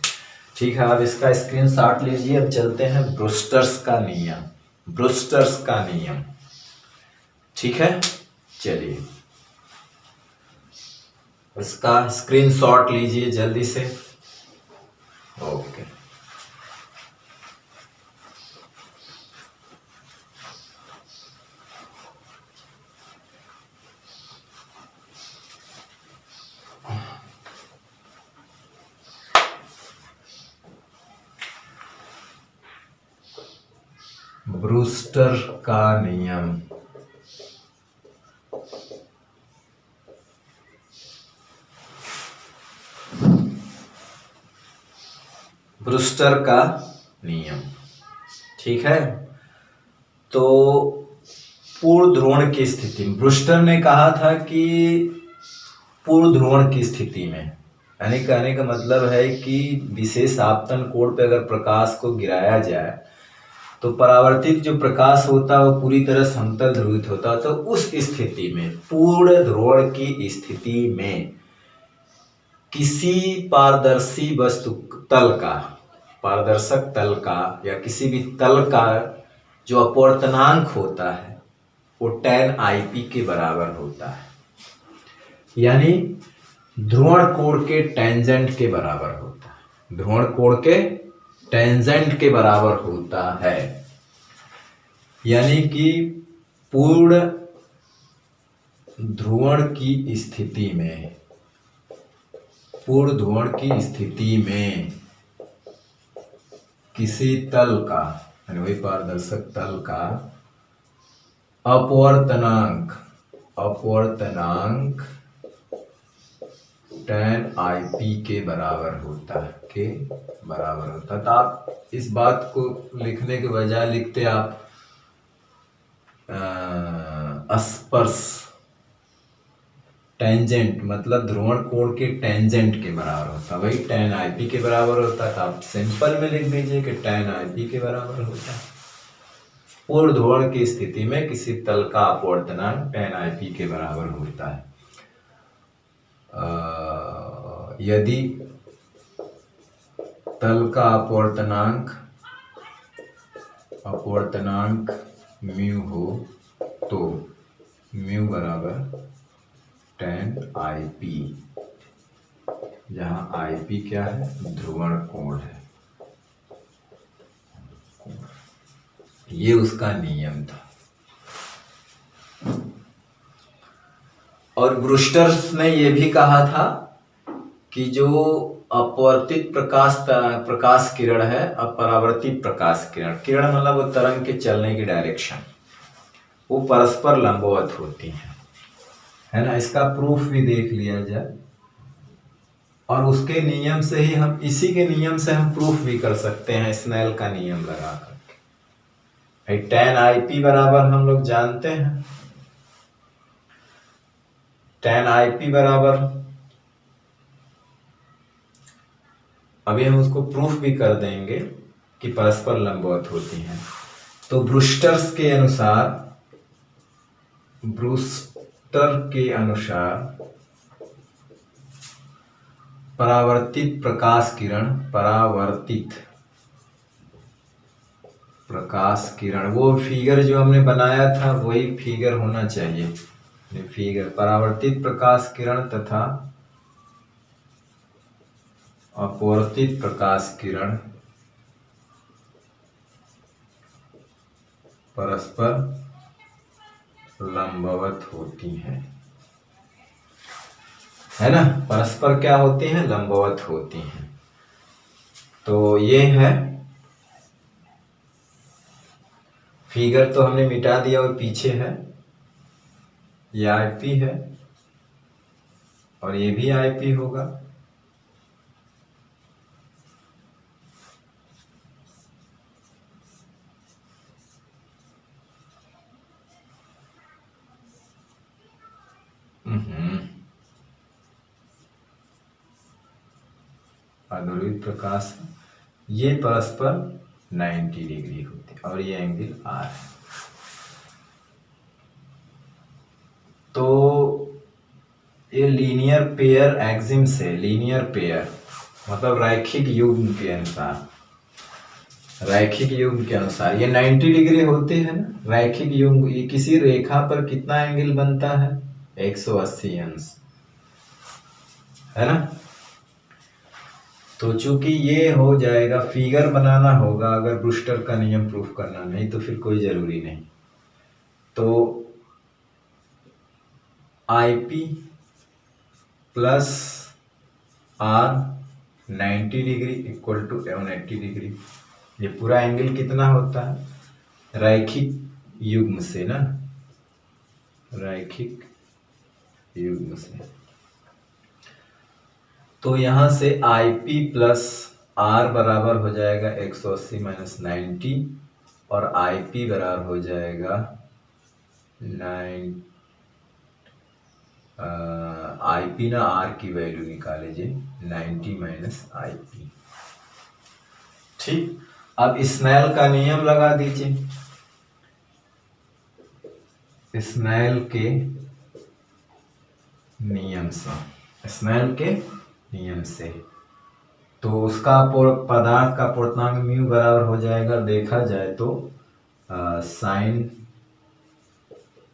ठीक है, अब इसका स्क्रीनशॉट लीजिए। अब चलते हैं ब्रूस्टर्स का नियम, ब्रूस्टर्स का नियम, ठीक है। चलिए इसका स्क्रीनशॉट लीजिए जल्दी से। ओके, ब्रूस्टर का नियम। ब्रूस्टर का नियम, ठीक है। तो पूर्ण ध्रुवण की स्थिति में ब्रूस्टर ने कहा था कि पूर्ण ध्रुवण की स्थिति में, यानी कहने का मतलब है कि विशेष आपतन कोण पे अगर प्रकाश को गिराया जाए तो परावर्तित जो प्रकाश होता है वो पूरी तरह समतल ध्रुवित होता है। तो उस स्थिति में, पूर्ण ध्रुवण की स्थिति में, किसी पारदर्शी वस्तु तल का, पारदर्शक तल का या किसी भी तल का जो अपवर्तनांक होता है वो tan IP के बराबर होता है, यानी ध्रुवण कोण के टेंजेंट के बराबर होता है, ध्रुवण कोण के टेंजेंट के बराबर होता है। यानी कि पूर्ण ध्रुवण की स्थिति में, पूर्ण ध्रुवण की स्थिति में किसी तल का, यानी वही पारदर्शक तल का अपवर्तनांक, अपवर्तनांक tan IP के बराबर होता है, के बराबर होता है। तो आप इस बात को लिखने के बजाय लिखते आप स्पर्श, टेंजेंट, मतलब ध्रुवण कोण के टेंजेंट के बराबर होता है, वही tan IP के बराबर होता है। तो आप सिंपल में लिख दीजिए कि tan IP के बराबर होता है। पूर्ण ध्रुवण की स्थिति में किसी तल का अपवर्तनांक tan IP के बराबर होता है। यदि तल का अपवर्तनांक म्यू हो तो म्यू बराबर tan IP, जहां IP क्या है? ध्रुवण कोण है। ये उसका नियम था। और ब्रूस्टर ने यह भी कहा था कि जो अपवर्तित प्रकाश किरण है, अपरावर्तित प्रकाश किरण, किरण मतलब वो तरंग के चलने की डायरेक्शन, वो परस्पर लंबवत होती है ना। इसका प्रूफ भी देख लिया जाए, और उसके नियम से ही हम, इसी के नियम से हम प्रूफ भी कर सकते हैं, स्नेल का नियम लगा करके। tan IP बराबर हम लोग जानते हैं, tan IP बराबर, अभी हम उसको प्रूफ भी कर देंगे कि परस्पर लंबवत होती हैं। तो ब्रूस्टर के अनुसार परावर्तित प्रकाश किरण, परावर्तित प्रकाश किरण, वो फिगर जो हमने बनाया था वही फिगर होना चाहिए। फिगर परावर्तित प्रकाश किरण तथा अपवर्तित प्रकाश किरण परस्पर लंबवत होती हैं, है ना। परस्पर क्या होती हैं? लंबवत होती हैं। तो ये है फिगर, तो हमने मिटा दिया और पीछे है, ये IP है और ये भी IP होगा। अध्रुवित प्रकाश ये परस्पर 90 डिग्री होती है और ये एंगल आर है। तो ये लीनियर पेयर एक्सिम से, लीनियर पेयर मतलब रैखिक युग्म के अनुसार, रैखिक युग्म के अनुसार ये 90 डिग्री होते हैं ना। रैखिक युग्म ये किसी रेखा पर कितना एंगल बनता है? 180 अंश, है ना। तो चूंकि ये हो जाएगा, फिगर बनाना होगा अगर ब्रूस्टर का नियम प्रूफ करना, नहीं तो फिर कोई जरूरी नहीं। तो IP plus R 90 degree equal to 180 degree. ये पूरा एंगल कितना होता है? रैखिक युग्म से ना, रैखिक युग्म से। तो यहां से IP प्लस R बराबर हो जाएगा 180 माइनस 90 और IP बराबर हो जाएगा 9 IP ना R की वैल्यू निकाल लीजिए 90 माइनस IP। ठीक, अब स्नेल का नियम लगा दीजिए। स्नेल के नियम से, स्नेल के नियम से तो उसका पदार्थ का पूर्णांक म्यू बराबर हो जाएगा, देखा जाए तो साइन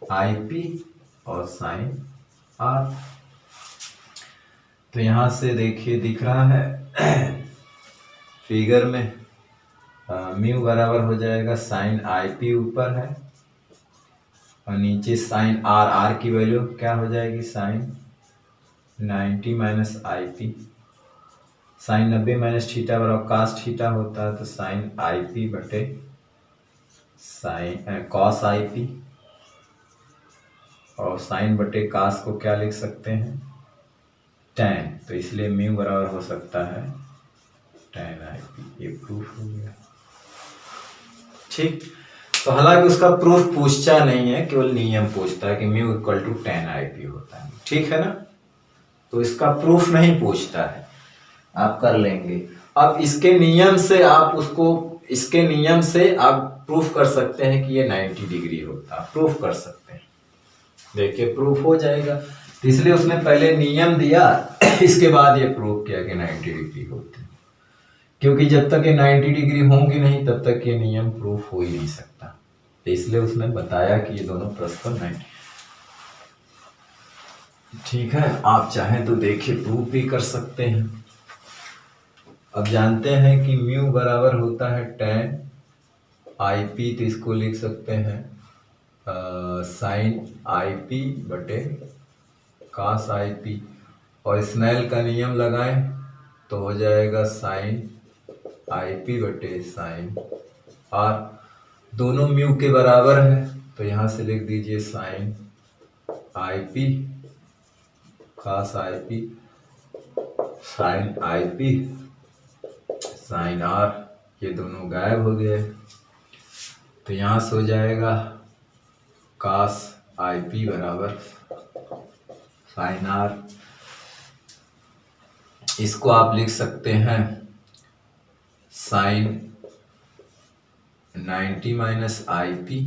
IP और साइन R। तो यहां से देखिए दिख रहा है फिगर में म्यू बराबर हो जाएगा साइन IP ऊपर है और नीचे साइन R की वैल्यू क्या हो जाएगी? Sine 90 minus IP। Sine 90 minus theta बराबर कास थीटा होता है, तो साइन IP बटे साइन कॉस IP और साइन बटे कास को क्या लिख सकते हैं? tan। तो इसलिए म्यू बराबर हो सकता है tan IP। ये प्रूफ हो गया। ठीक, तो हालांकि उसका प्रूफ पूछता नहीं है, केवल नियम पूछता है कि mu equal to tan IP होता है। ठीक है ना, तो इसका प्रूफ नहीं पूछता है, आप कर लेंगे। अब इसके नियम से आप उसको, इसके नियम से आप प्रूफ कर सकते हैं कि ये 90 डिग्री होता है, प्रूफ कर सकते हैं। देखिए प्रूफ हो जाएगा। तो इसलिए उसने पहले नियम दिया, इसके बाद ये प्रूफ किया कि 90 डिग्री होती है, क्योंकि जब तक ये 90 डिग्री होंगी नहीं तब तक ये नियम प्रूफ हो ही नहीं सकता। तो इसलिए उसने बताया कि ये दोनों परस्पर 90। ठीक है, आप चाहें तो देखिए प्रूफ भी कर सकते हैं। अब जानते हैं कि म्यू बराबर होता है tan IP, तो इसको लिख सकते हैं साइन IP बटे कास IP और स्नेल का नियम लगाएं तो हो जाएगा साइन IP बटे साइन R। दोनों म्यू के बराबर है तो यहाँ से लिख दीजिए sine IP cos IP sine IP sine R। ये दोनों गायब हो गए, तो यहाँ से हो जाएगा कास IP बराबर साइन R। इसको आप लिख सकते हैं साइन 90 माइनस IP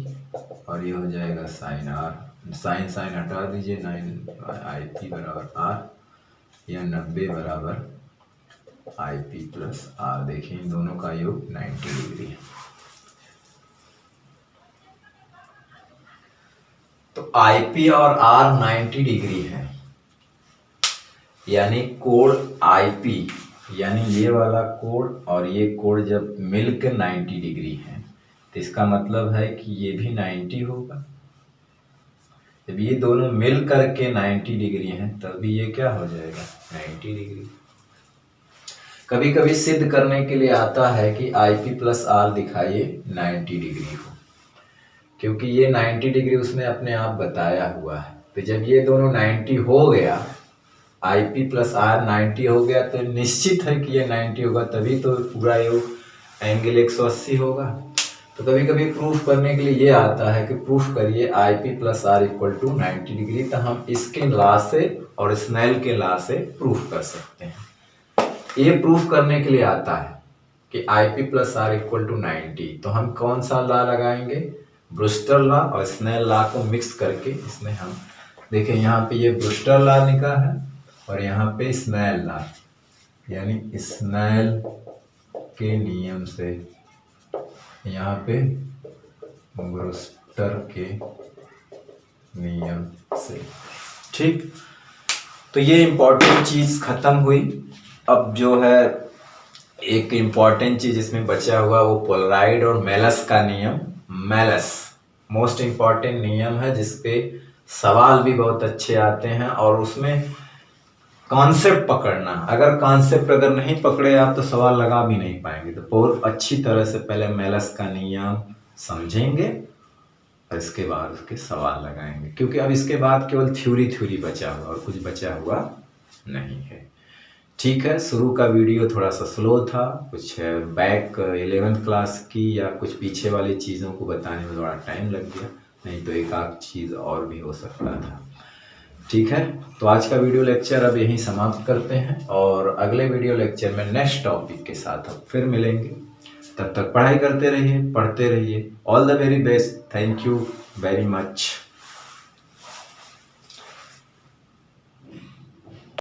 और ये हो जाएगा साइन R। साइन साइन हटा दीजिए, 9 IP बराबर R या 90 बराबर IP प्लस R। देखिए इन दोनों का योग 90 डिग्री है। तो IP और R 90 डिग्री है, यानी कोण IP, यानी ये वाला कोण और ये कोण जब मिलकर 90 डिग्री है तो इसका मतलब है कि ये भी 90 होगा। जब ये दोनों मिल करके 90 डिग्री हैं तभी ये क्या हो जाएगा? 90 डिग्री। कभी कभी सिद्ध करने के लिए आता है कि IP प्लस R दिखाइए 90 डिग्री हो, क्योंकि ये 90 डिग्री उसने अपने आप बताया हुआ है। तो जब ये दोनों 90 हो गया, IP प्लस R 90 हो गया, तो निश्चित है कि ये 90 होगा, तभी तो पूरा योग एंगल 180 होगा। तो कभी कभी प्रूफ करने के लिए ये आता है कि प्रूफ करिए I P plus R equal to 90 degree, तो हम इसके लॉ से और स्नेल के लॉ से प्रूफ कर सकते हैं। ये प्रूफ करने के लिए आता है कि I P plus R equal to 90, तो हम कौन सा लॉ लगाएंगे, ब्रूस्टर लॉ और स्नेल लॉ को मिक्स करके इसमें हम देखें, यहाँ पे ये ब्रूस्टर लॉ लिखा है और यहाँ पे स्नेल लॉ, यानी स्नेल के नियम से, यहाँ पे ब्रूस्टर के नियम से। ठीक, तो ये इंपॉर्टेंट चीज खत्म हुई। अब जो है एक इंपॉर्टेंट चीज इसमें बचा हुआ वो पोलराइड और मेलस का नियम। मेलस मोस्ट इंपॉर्टेंट नियम है जिसपे सवाल भी बहुत अच्छे आते हैं, और उसमें कॉन्सेप्ट पकड़ना, अगर कॉन्सेप्ट अगर नहीं पकड़े आप तो सवाल लगा भी नहीं पाएंगे। तो बहुत अच्छी तरह से पहले मेलस का नियम समझेंगे और इसके बाद उसके सवाल लगाएंगे, क्योंकि अब इसके बाद केवल थ्योरी बचा हुआ और कुछ बचा हुआ नहीं है। ठीक है, शुरू का वीडियो थोड़ा सा स्लो था, कुछ बैक 11th क्लास की या कुछ पीछे वाली चीज़ों को बताने में थोड़ा टाइम लग गया, नहीं तो एक आध चीज़ और भी हो सकता था। ठीक है, तो आज का वीडियो लेक्चर अब यहीं समाप्त करते हैं और अगले वीडियो लेक्चर में नेक्स्ट टॉपिक के साथ अब फिर मिलेंगे। तब तक पढ़ाई करते रहिए, पढ़ते रहिए। All the very best, thank you very much.